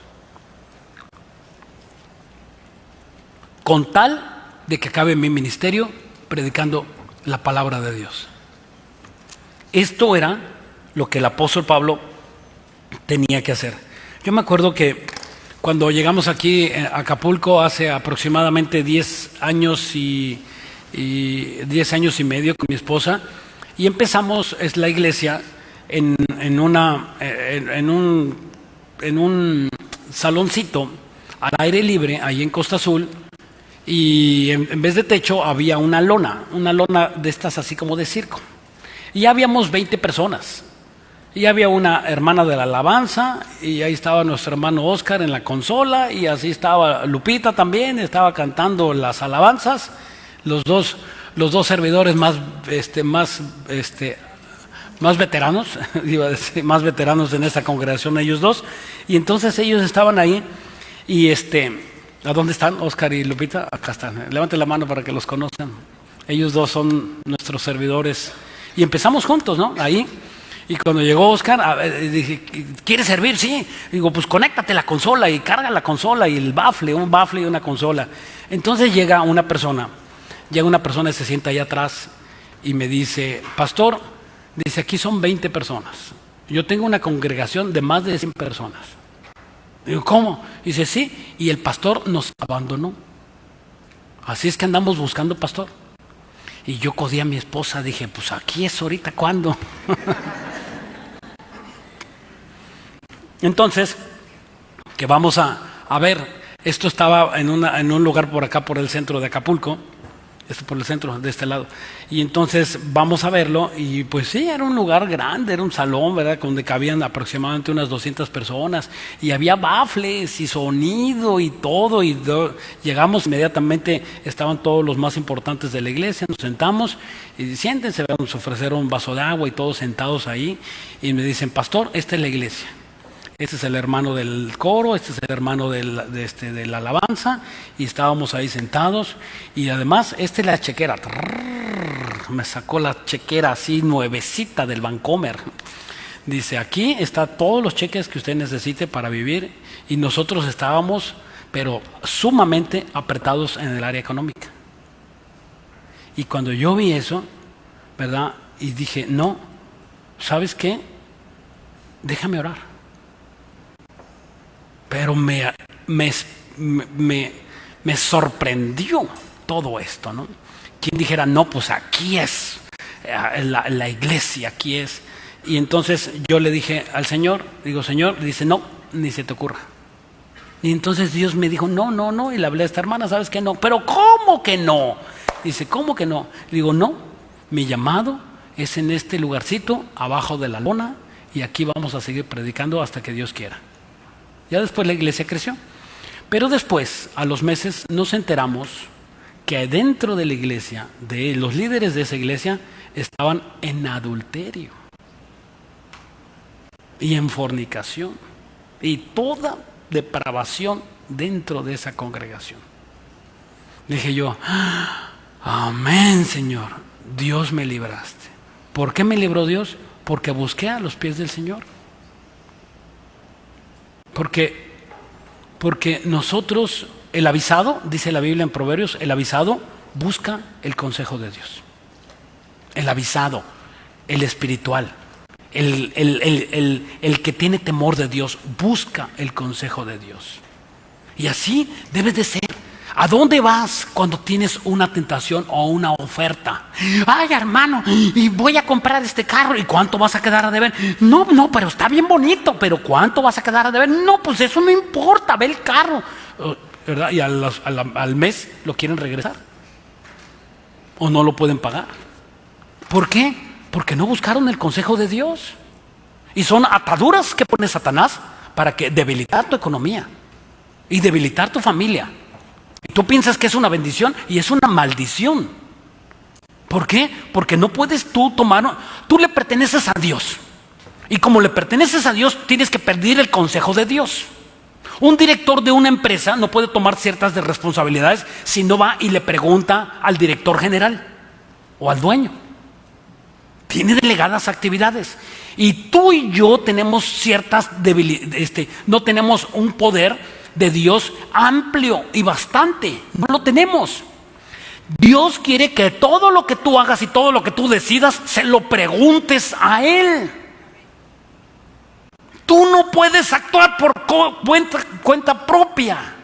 con tal de que acabe mi ministerio predicando la palabra de Dios. Esto era lo que el apóstol Pablo tenía que hacer. Yo me acuerdo que cuando llegamos aquí a Acapulco hace aproximadamente 10 años y 10 años y medio con mi esposa, y empezamos la iglesia en un saloncito al aire libre ahí en Costa Azul, y en vez de techo había una lona de estas así como de circo, y ya habíamos 20 personas. Y había una hermana de la alabanza, y ahí estaba nuestro hermano Oscar en la consola, y así estaba Lupita también, estaba cantando las alabanzas, los dos servidores más veteranos, iba a decir, más veteranos en esta congregación, ellos dos. Y entonces ellos estaban ahí, y ¿A dónde están Oscar y Lupita? Acá están. Levanten la mano para que los conozcan. Ellos dos son nuestros servidores. Y empezamos juntos, ¿no? Ahí. Y cuando llegó Oscar, dije, ¿quieres servir? Sí. Digo, pues conéctate la consola y carga la consola y el bafle, un bafle y una consola. Entonces llega una persona y se sienta allá atrás y me dice, pastor, dice, aquí son 20 personas. Yo tengo una congregación de más de 100 personas. Digo, ¿cómo? Dice, sí, y el pastor nos abandonó. Así es que andamos buscando pastor. Y yo codí a mi esposa, dije, pues aquí es ahorita, ¿cuándo? Entonces, que vamos a ver, esto estaba en un lugar por acá, por el centro de Acapulco, esto por el centro de este lado, y entonces vamos a verlo, y pues sí, era un lugar grande, era un salón, ¿verdad?, donde cabían aproximadamente unas 200 personas, y había bafles, y sonido, y todo, llegamos inmediatamente, estaban todos los más importantes de la iglesia, nos sentamos, y siéntense, nos ofrecieron un vaso de agua, y todos sentados ahí, y me dicen, pastor, esta es la iglesia. Este es el hermano del coro, este es el hermano de la alabanza, y estábamos ahí sentados, y además, esta es la chequera. Me sacó la chequera así nuevecita del Vancomer. Dice, aquí está todos los cheques que usted necesite para vivir, y nosotros estábamos, pero sumamente apretados en el área económica. Y cuando yo vi eso, ¿verdad? Y dije, no, ¿sabes qué? Déjame orar. Pero me sorprendió todo esto, ¿no? Quien dijera, no, pues aquí es la iglesia, aquí es. Y entonces yo le dije al Señor, digo, Señor, dice, no, ni se te ocurra. Y entonces Dios me dijo, no, y le hablé a esta hermana, ¿sabes qué? No, pero ¿cómo que no? Dice, ¿cómo que no? Digo, no, mi llamado es en este lugarcito, abajo de la lona, y aquí vamos a seguir predicando hasta que Dios quiera. Ya después la iglesia creció. Pero después, a los meses, nos enteramos que dentro de la iglesia, de los líderes de esa iglesia, estaban en adulterio y en fornicación y toda depravación dentro de esa congregación. Dije yo, amén, Señor, Dios me libraste. ¿Por qué me libró Dios? Porque busqué a los pies del Señor. Porque nosotros, el avisado, dice la Biblia en Proverbios, el avisado busca el consejo de Dios. El avisado, el espiritual, el que tiene temor de Dios, busca el consejo de Dios. Y así debes de ser. ¿A dónde vas cuando tienes una tentación o una oferta? Ay, hermano, y voy a comprar este carro. ¿Y cuánto vas a quedar a deber? No, pero está bien bonito, pero ¿cuánto vas a quedar a deber? No, pues eso no importa, ve el carro, ¿verdad? Y al mes lo quieren regresar o no lo pueden pagar. ¿Por qué? Porque no buscaron el consejo de Dios. Y son ataduras que pone Satanás para debilitar tu economía y debilitar tu familia. Y tú piensas que es una bendición y es una maldición. ¿Por qué? Porque no puedes tú tú le perteneces a Dios. Y como le perteneces a Dios, tienes que pedir el consejo de Dios. Un director de una empresa no puede tomar ciertas responsabilidades si no va y le pregunta al director general o al dueño. Tiene delegadas actividades. Y tú y yo tenemos ciertas debilidades, no tenemos un poder de Dios amplio y bastante. No lo tenemos. Dios quiere que todo lo que tú hagas y todo lo que tú decidas se lo preguntes a Él. Tú no puedes actuar por cuenta propia.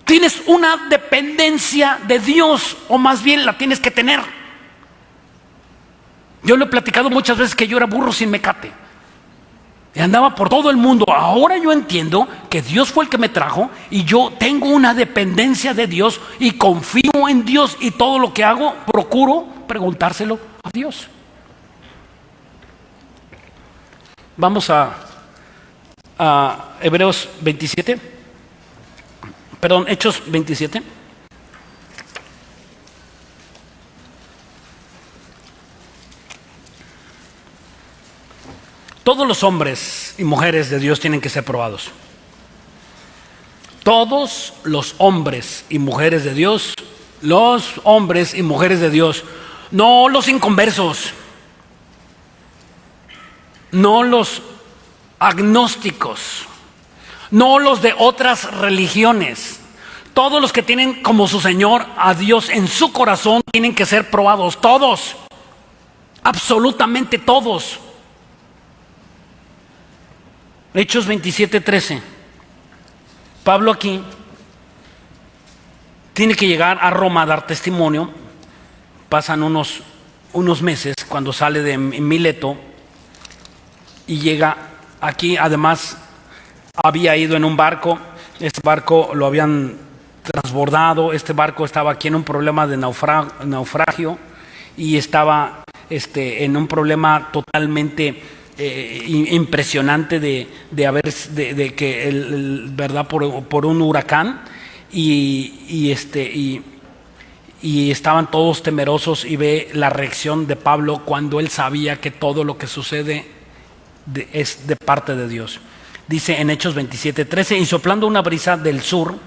Tienes una dependencia de Dios, o más bien la tienes que tener. Yo le he platicado muchas veces que yo era burro sin mecate. Y andaba por todo el mundo. Ahora yo entiendo que Dios fue el que me trajo y yo tengo una dependencia de Dios y confío en Dios, y todo lo que hago procuro preguntárselo a Dios. Vamos a Hebreos 27. Perdón, Hechos 27. Todos los hombres y mujeres de Dios tienen que ser probados. Todos los hombres y mujeres de Dios, los hombres y mujeres de Dios, no los inconversos, no los agnósticos, no los de otras religiones. Todos los que tienen como su Señor a Dios en su corazón tienen que ser probados, todos, absolutamente todos. Hechos 27:13. Pablo aquí tiene que llegar a Roma a dar testimonio. Pasan unos meses cuando sale de Mileto y llega aquí. Además había ido en un barco. Este barco lo habían transbordado. Este barco estaba aquí en un problema de naufragio y estaba en un problema totalmente impresionante de que verdad por un huracán y estaban todos temerosos, y ve la reacción de Pablo cuando él sabía que todo lo que sucede es de parte de Dios. Dice en Hechos 27:13: y soplando una brisa del sur,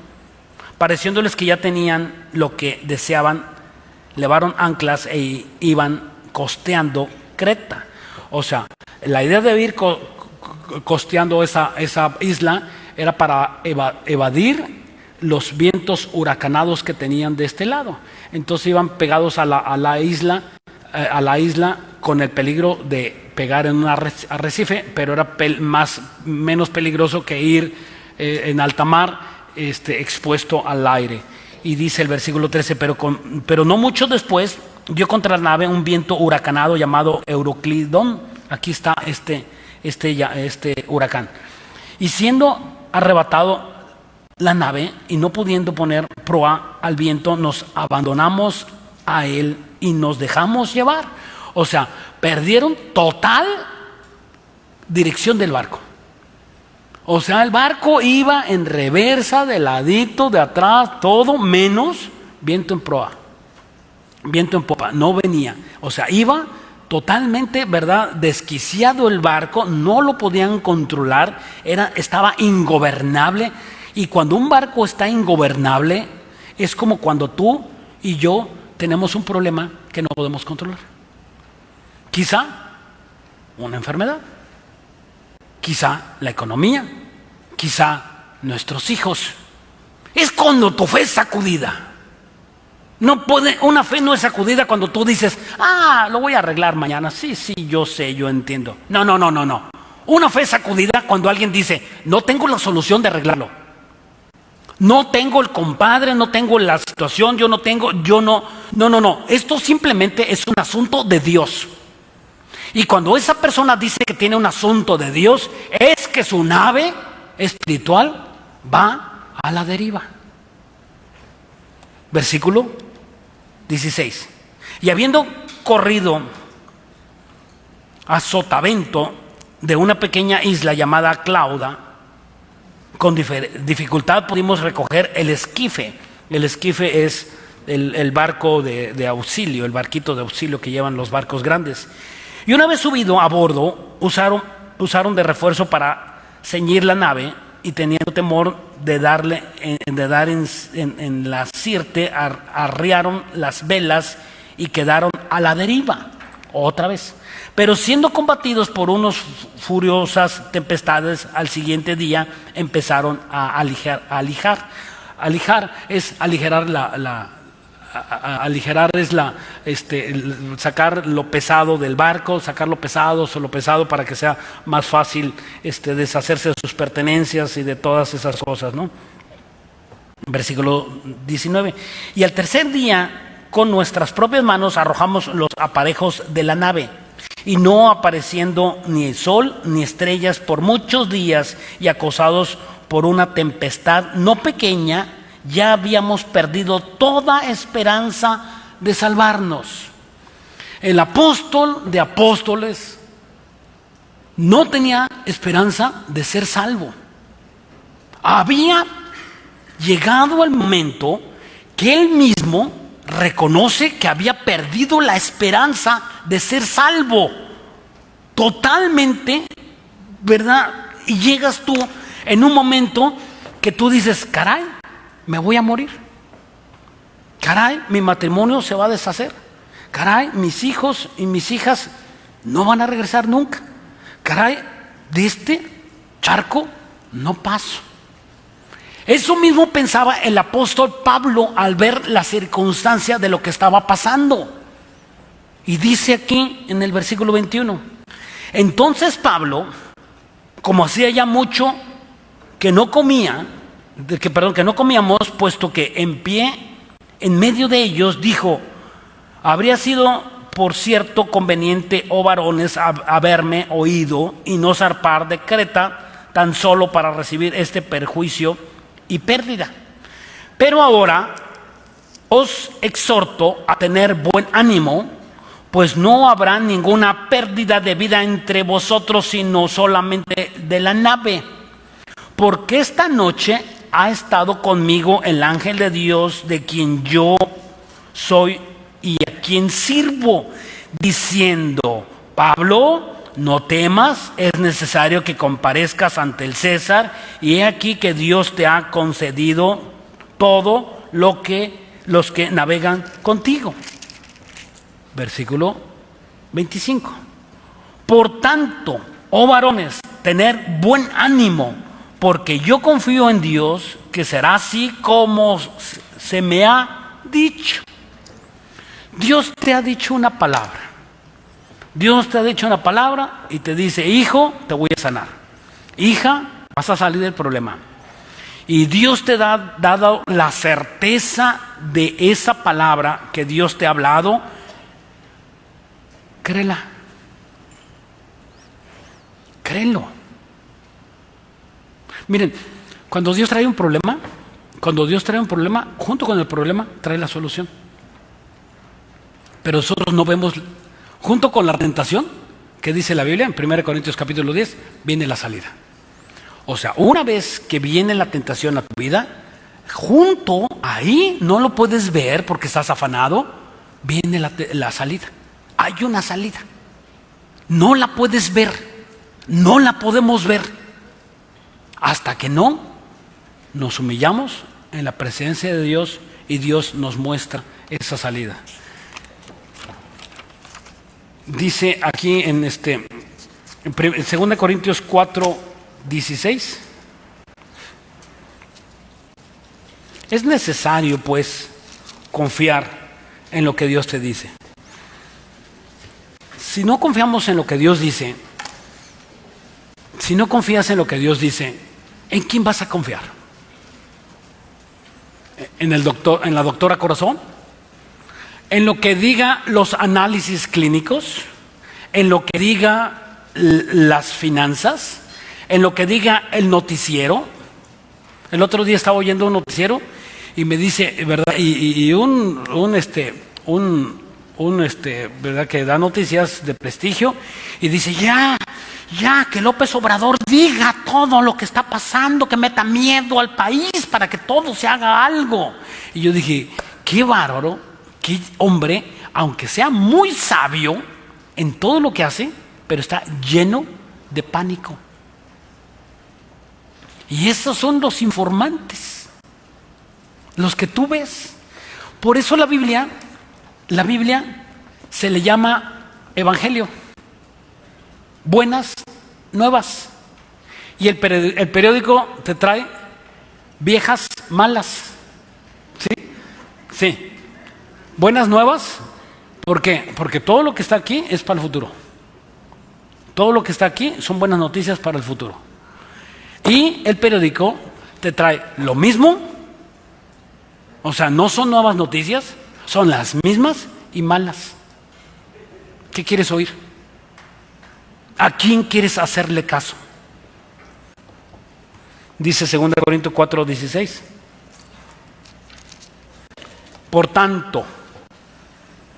pareciéndoles que ya tenían lo que deseaban, levaron anclas e iban costeando Creta. O sea, la idea de ir costeando esa isla era para evadir los vientos huracanados que tenían de este lado. Entonces iban pegados a la isla con el peligro de pegar en un arrecife, pero era menos peligroso que ir en alta mar, expuesto al aire. Y dice el versículo 13: pero no mucho después dio contra la nave un viento huracanado llamado Euroclidón. Aquí está este huracán. Y siendo arrebatado la nave y no pudiendo poner proa al viento, nos abandonamos a él y nos dejamos llevar. O sea, perdieron total dirección del barco. O sea, el barco iba en reversa, de ladito, de atrás, todo menos viento en proa, viento en popa, no venía. O sea, iba totalmente, ¿verdad?, desquiciado el barco, no lo podían controlar, estaba ingobernable. Y cuando un barco está ingobernable, es como cuando tú y yo tenemos un problema que no podemos controlar. Quizá una enfermedad, quizá la economía, quizá nuestros hijos. Es cuando tu fe es sacudida. Una fe no es sacudida cuando tú dices: lo voy a arreglar mañana. Sí, yo sé, yo entiendo. No. Una fe es sacudida cuando alguien dice: no tengo la solución de arreglarlo. No tengo el compadre, no tengo la situación, No. Esto simplemente es un asunto de Dios. Y cuando esa persona dice que tiene un asunto de Dios, es que su nave espiritual va a la deriva. Versículo 16: y habiendo corrido a sotavento de una pequeña isla llamada Clauda, con dificultad pudimos recoger el esquife. El esquife es el barco de auxilio, el barquito de auxilio que llevan los barcos grandes. Y una vez subido a bordo, usaron de refuerzo para ceñir la nave, y teniendo temor de dar en la sirte, arriaron las velas y quedaron a la deriva otra vez. Pero siendo combatidos por unas furiosas tempestades, al siguiente día empezaron a alijar. Alijar es aligerar aligerar es sacar lo pesado del barco, sacar lo pesado para que sea más fácil deshacerse de sus pertenencias y de todas esas cosas, ¿no? Versículo 19: y al tercer día, con nuestras propias manos arrojamos los aparejos de la nave, y no apareciendo ni el sol ni estrellas por muchos días, y acosados por una tempestad no pequeña, ya habíamos perdido toda esperanza de salvarnos. El apóstol de apóstoles no tenía esperanza de ser salvo. Había llegado el momento que él mismo reconoce que había perdido la esperanza de ser salvo totalmente, ¿verdad? Y llegas tú en un momento que tú dices, caray, me voy a morir. Caray, mi matrimonio se va a deshacer. Caray, mis hijos y mis hijas no van a regresar nunca. Caray, de este charco no paso. Eso mismo pensaba el apóstol Pablo al ver la circunstancia de lo que estaba pasando. Y dice aquí en el versículo 21, entonces Pablo, como hacía ya mucho que no comíamos, puesto que en pie en medio de ellos, dijo, habría sido por cierto conveniente, oh varones, haberme oído y no zarpar de Creta tan solo para recibir este perjuicio y pérdida. Pero ahora os exhorto a tener buen ánimo, pues no habrá ninguna pérdida de vida entre vosotros, sino solamente de la nave. Porque esta noche ha estado conmigo el ángel de Dios, de quien yo soy y a quien sirvo, diciendo, Pablo, no temas, es necesario que comparezcas ante el César, y he aquí que Dios te ha concedido todo lo que los que navegan contigo. Versículo 25. Por tanto, oh varones, tener buen ánimo, porque yo confío en Dios que será así como se me ha dicho. Dios te ha dicho una palabra. Dios te ha dicho una palabra y te dice, hijo, te voy a sanar. Hija, vas a salir del problema. Y Dios te ha dado la certeza de esa palabra que Dios te ha hablado. Créela. Créelo. Miren, cuando Dios trae un problema, junto con el problema trae la solución. Pero nosotros no vemos, junto con la tentación, que dice la Biblia, en 1 Corintios capítulo 10, viene la salida. O sea, una vez que viene la tentación a tu vida, junto ahí, no lo puedes ver porque estás afanado, viene la salida. Hay una salida. No la puedes ver, no la podemos ver, hasta que no nos humillamos en la presencia de Dios y Dios nos muestra esa salida. Dice aquí en 2 Corintios 4:16, es necesario pues confiar en lo que Dios te dice. Si no confiamos en lo que Dios dice, si no confías en lo que Dios dice, ¿en quién vas a confiar? ¿En la doctora Corazón? ¿En lo que diga los análisis clínicos? ¿En lo que diga las finanzas? ¿En lo que diga el noticiero? El otro día estaba oyendo un noticiero y me dice, ¿verdad? ¿Verdad? Que da noticias de prestigio y dice, ya que López Obrador diga todo lo que está pasando, que meta miedo al país para que todo se haga algo. Y yo dije, qué bárbaro, qué hombre, aunque sea muy sabio en todo lo que hace, pero está lleno de pánico. Y esos son los informantes, los que tú ves. Por eso la Biblia se le llama evangelio, buenas nuevas. Y el periódico te trae viejas malas. Sí. Buenas nuevas. ¿Por qué? Porque todo lo que está aquí es para el futuro. Todo lo que está aquí son buenas noticias para el futuro. Y el periódico te trae lo mismo. O sea, no son nuevas noticias, son las mismas y malas. ¿Qué quieres oír? ¿A quién quieres hacerle caso? Dice 2 Corintios 4:16. Por tanto,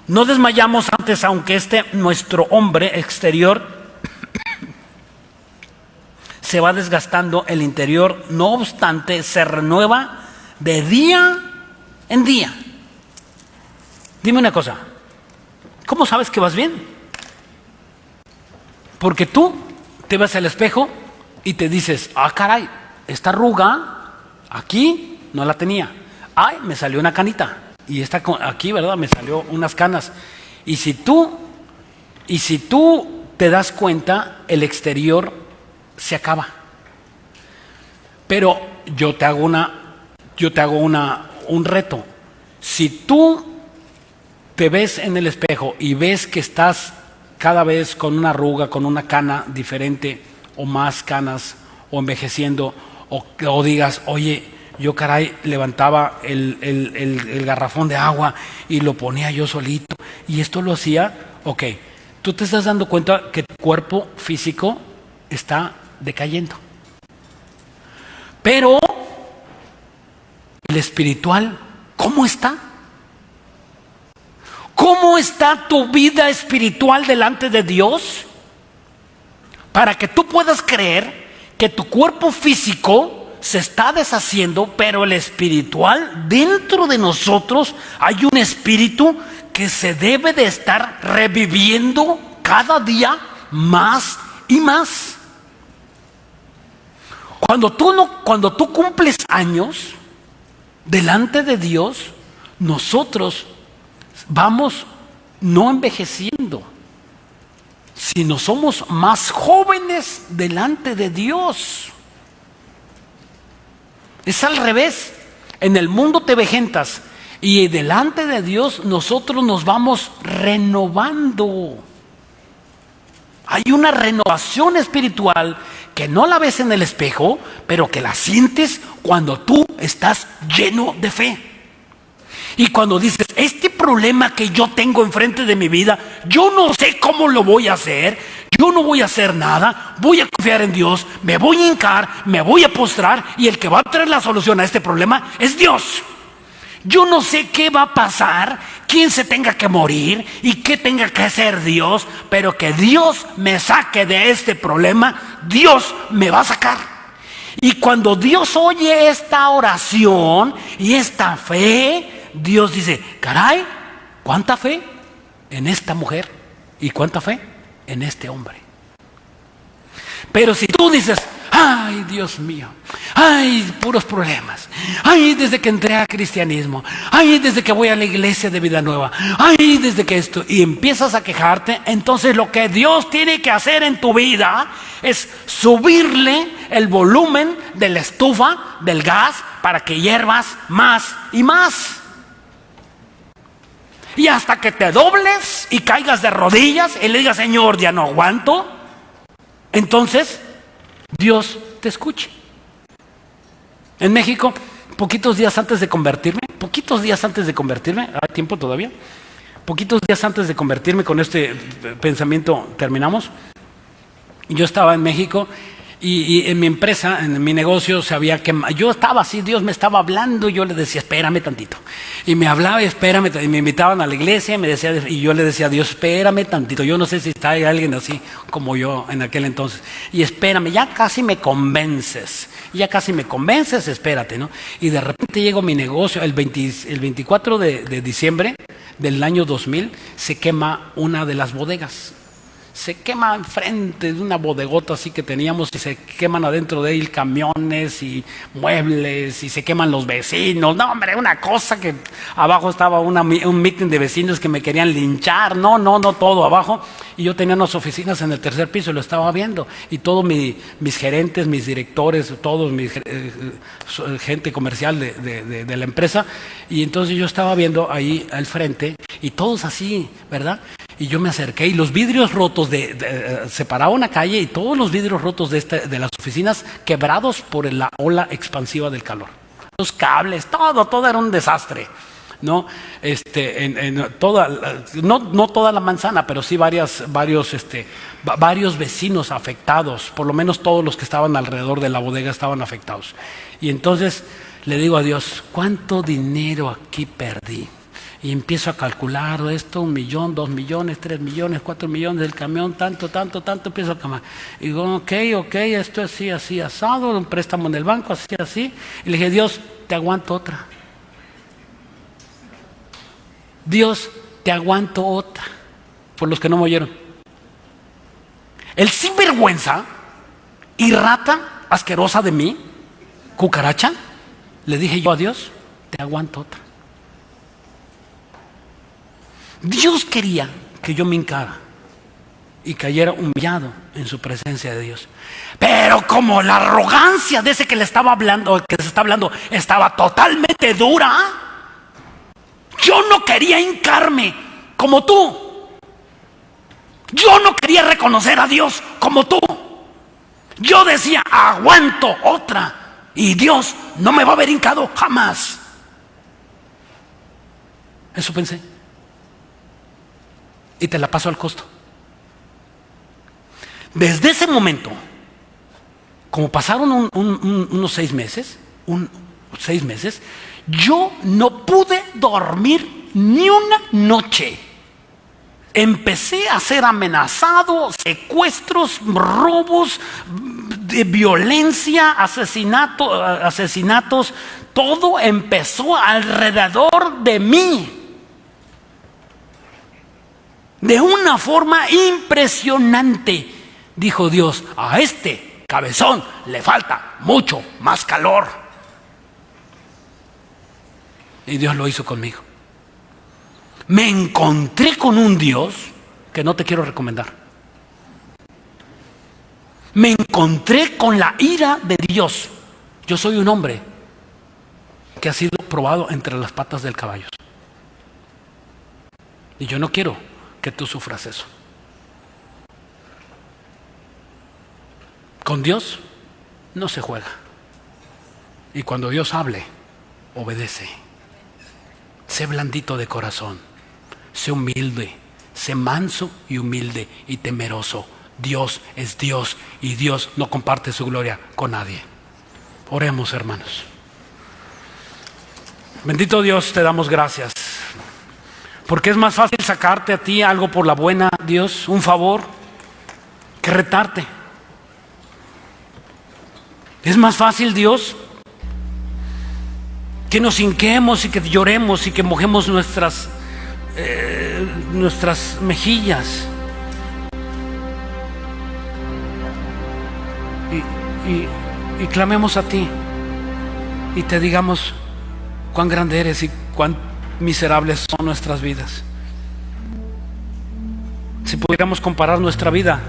no desmayamos antes, aunque nuestro hombre exterior se va desgastando, el interior, no obstante, se renueva de día en día. Dime una cosa, ¿cómo sabes que vas bien? Porque tú te ves al espejo y te dices, caray, esta arruga Aquí no la tenía. Ay, me salió una canita. Y aquí, ¿verdad? Me salió unas canas. Y si tú te das cuenta, el exterior se acaba. Pero yo te hago un reto. Si tú te ves en el espejo y ves que estás cada vez con una arruga, con una cana diferente, o más canas, o envejeciendo, o digas, oye, yo caray, levantaba el garrafón de agua y lo ponía yo solito, y esto lo hacía, ok, tú te estás dando cuenta que tu cuerpo físico está decayendo. Pero el espiritual, ¿cómo está? ¿Cómo está tu vida espiritual delante de Dios? Para que tú puedas creer que tu cuerpo físico se está deshaciendo, pero el espiritual, dentro de nosotros hay un espíritu que se debe de estar reviviendo cada día más y más. Cuando tú cumples años delante de Dios, nosotros vamos no envejeciendo, sino somos más jóvenes delante de Dios. Es al revés. En el mundo te vejentas y delante de Dios nosotros nos vamos renovando. Hay una renovación espiritual que no la ves en el espejo, pero que la sientes cuando tú estás lleno de fe. Y cuando dices, este problema que yo tengo enfrente de mi vida, yo no sé cómo lo voy a hacer, yo no voy a hacer nada, voy a confiar en Dios, me voy a hincar, me voy a postrar, y el que va a traer la solución a este problema es Dios. Yo no sé qué va a pasar, quién se tenga que morir y qué tenga que hacer Dios, pero que Dios me saque de este problema, Dios me va a sacar. Y cuando Dios oye esta oración y esta fe, Dios dice, caray, ¿cuánta fe en esta mujer? ¿Y cuánta fe en este hombre? Pero si tú dices, ay, Dios mío, ay, puros problemas, ay, desde que entré al cristianismo, ay, desde que voy a la iglesia de Vida Nueva, ay, desde que esto, y empiezas a quejarte, entonces lo que Dios tiene que hacer en tu vida es subirle el volumen de la estufa, del gas, para que hiervas más y más. Y hasta que te dobles y caigas de rodillas y le digas, Señor, ya no aguanto, entonces Dios te escuche. En México, poquitos días antes de convertirme, hay tiempo todavía, poquitos días antes de convertirme, con este pensamiento terminamos. Yo estaba en México y en mi empresa, en mi negocio, sabía que yo estaba así, Dios me estaba hablando, y yo le decía, espérame tantito. Y me hablaba, espérame, y me invitaban a la iglesia y yo le decía a Dios, espérame tantito. Yo no sé si está alguien así como yo en aquel entonces. Y espérame, ya casi me convences, espérate, ¿no? Y de repente llegó mi negocio, el 24 de diciembre del año 2000, se quema una de las bodegas. Se quema enfrente de una bodegota así que teníamos, y se queman adentro de él camiones y muebles, y se queman los vecinos. No, hombre, una cosa que abajo estaba un meeting de vecinos que me querían linchar. No, todo abajo. Y yo tenía unas oficinas en el tercer piso y lo estaba viendo. Y todos mis gerentes, mis directores, todos gente comercial de la empresa. Y entonces yo estaba viendo ahí al frente y todos así, ¿verdad? Y yo me acerqué y los vidrios rotos separaba una calle, y todos los vidrios rotos de las oficinas quebrados por la ola expansiva del calor. Los cables, todo era un desastre, ¿no? No toda la manzana, pero sí varios vecinos afectados, por lo menos todos los que estaban alrededor de la bodega estaban afectados. Y entonces le digo a Dios, ¿cuánto dinero aquí perdí? Y empiezo a calcular esto, 1 millón, 2 millones, 3 millones, 4 millones del camión, tanto, empiezo a cambiar. Y digo, ok, esto es así, asado, un préstamo en el banco, así. Y le dije, Dios, te aguanto otra. Dios, te aguanto otra. Por los que no me oyeron. El sinvergüenza y rata asquerosa de mí, cucaracha, Le dije yo a Dios, te aguanto otra. Dios quería que yo me hincara y cayera humillado en su presencia de Dios. Pero como la arrogancia de ese que le estaba hablando, que se está hablando, estaba totalmente dura, yo no quería hincarme como tú. Yo no quería reconocer a Dios como tú. Yo decía, aguanto otra, y Dios no me va a ver hincado jamás. Eso pensé. Y te la paso al costo. Desde ese momento, como pasaron unos 6 meses, yo no pude dormir ni una noche. Empecé a ser amenazado, secuestros, robos, de violencia, asesinatos. Todo empezó alrededor de mí. De una forma impresionante. Dijo Dios, a este cabezón le falta mucho más calor. Y Dios lo hizo conmigo. Me encontré con un Dios que no te quiero recomendar. Me encontré con la ira de Dios. Yo soy un hombre que ha sido probado entre las patas del caballo. Y yo no quiero que tú sufras eso. Con Dios no se juega. Y cuando Dios hable, obedece. Sé blandito de corazón. Sé humilde. Sé manso y humilde y temeroso. Dios es Dios y Dios no comparte su gloria con nadie. Oremos, hermanos. Bendito Dios, te damos gracias. Porque es más fácil sacarte a ti algo por la buena, Dios, un favor, que retarte. Es más fácil, Dios, que nos hinquemos y que lloremos y que mojemos nuestras mejillas y clamemos a ti y te digamos cuán grande eres y cuán miserables son nuestras vidas. Si pudiéramos comparar nuestra vida,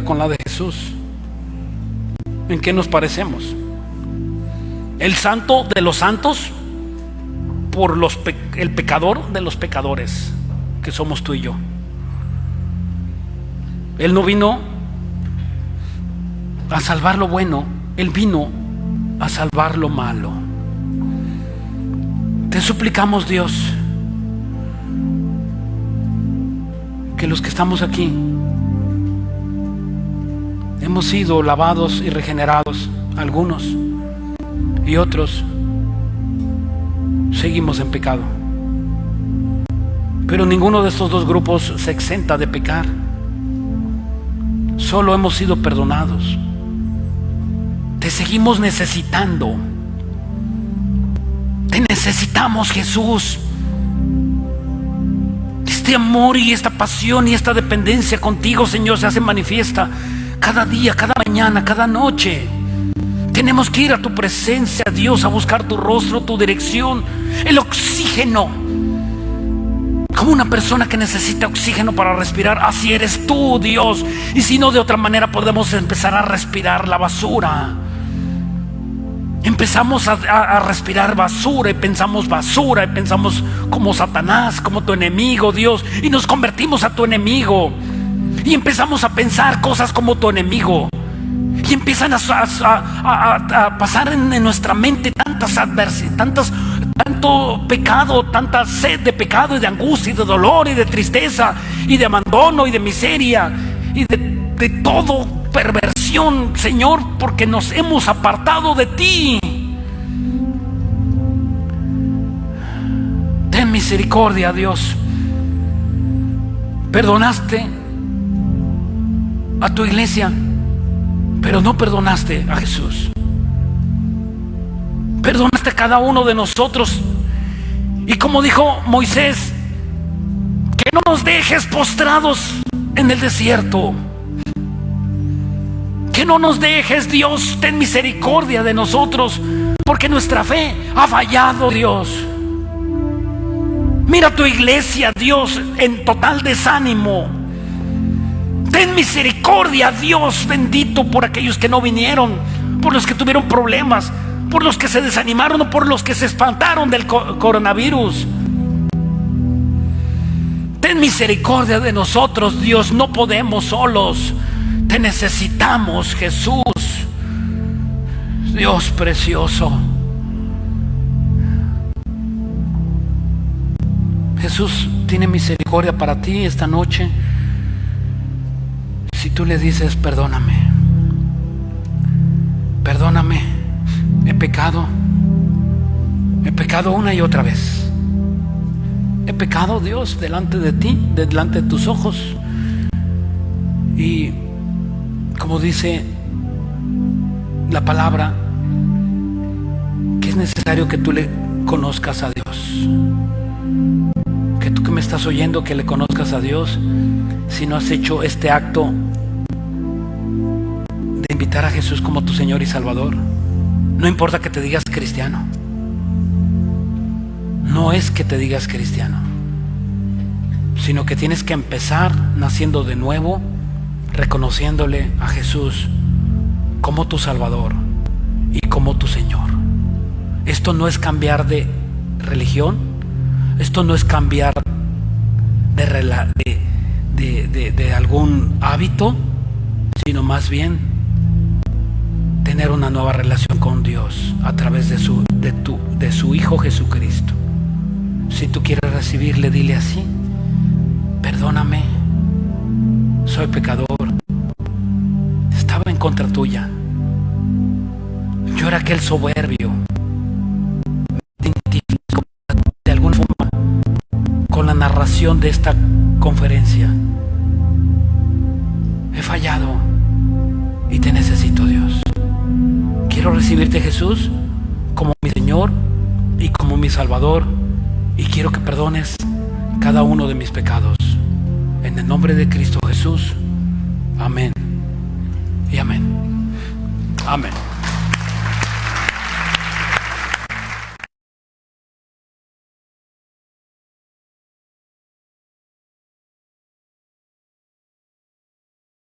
con la de Jesús, ¿en qué nos parecemos? El santo de los santos por el pecador de los pecadores, que somos tú y yo. Él no vino a salvar lo bueno, Él vino a salvar lo malo. Te suplicamos, Dios, que los que estamos aquí hemos sido lavados y regenerados, algunos, y otros seguimos en pecado. Pero ninguno de estos dos grupos se exenta de pecar. Solo hemos sido perdonados. Te seguimos necesitando. Te necesitamos, Jesús. Este amor y esta pasión y esta dependencia contigo, Señor, se hace manifiesta cada día, cada mañana, cada noche. Tenemos que ir a tu presencia, Dios, a buscar tu rostro, tu dirección, el oxígeno. Como una persona que necesita oxígeno para respirar, así eres tú, Dios. Y si no, de otra manera podemos empezar a respirar la basura. Empezamos a respirar basura y pensamos como Satanás, como tu enemigo, Dios, y nos convertimos a tu enemigo y empezamos a pensar cosas como tu enemigo y empiezan a pasar en nuestra mente tantas adversidades, tanto pecado, tanta sed de pecado y de angustia y de dolor y de tristeza y de abandono y de miseria y de todo perversión, Señor, porque nos hemos apartado de ti. Ten misericordia, Dios. Perdonaste a tu iglesia, pero no perdonaste a Jesús. Perdonaste a cada uno de nosotros. Y como dijo Moisés, que no nos dejes postrados en el desierto. Que no nos dejes, Dios, ten misericordia de nosotros, porque nuestra fe ha fallado, Dios. Mira tu iglesia, Dios, en total desánimo. Ten misericordia, Dios bendito, por aquellos que no vinieron, por los que tuvieron problemas, por los que se desanimaron o por los que se espantaron del coronavirus. Ten misericordia de nosotros, Dios, no podemos solos. Te necesitamos, Jesús. Dios precioso. Jesús tiene misericordia para ti esta noche. Si tú le dices: perdóname, perdóname, he pecado una y otra vez. He pecado, Dios, delante de ti, delante de tus ojos. Y como dice la palabra, que es necesario que tú le conozcas a Dios. Que tú que me estás oyendo, que le conozcas a Dios. Si no has hecho este acto de invitar a Jesús como tu Señor y Salvador, no importa que te digas cristiano. No es que te digas cristiano, sino que tienes que empezar naciendo de nuevo, reconociéndole a Jesús como tu Salvador y como tu Señor. Esto no es cambiar de religión, esto no es cambiar de algún hábito, sino más bien tener una nueva relación con Dios a través de su Hijo Jesucristo. Si tú quieres recibirle, dile así: perdóname, soy pecador, estaba en contra tuya, yo era aquel soberbio, me identifico de alguna forma con la narración de esta conferencia. He fallado y te necesito, Dios. Quiero recibirte, Jesús, como mi Señor y como mi Salvador, y quiero que perdones cada uno de mis pecados. En el nombre de Cristo Jesús. Amén y amén. Amén.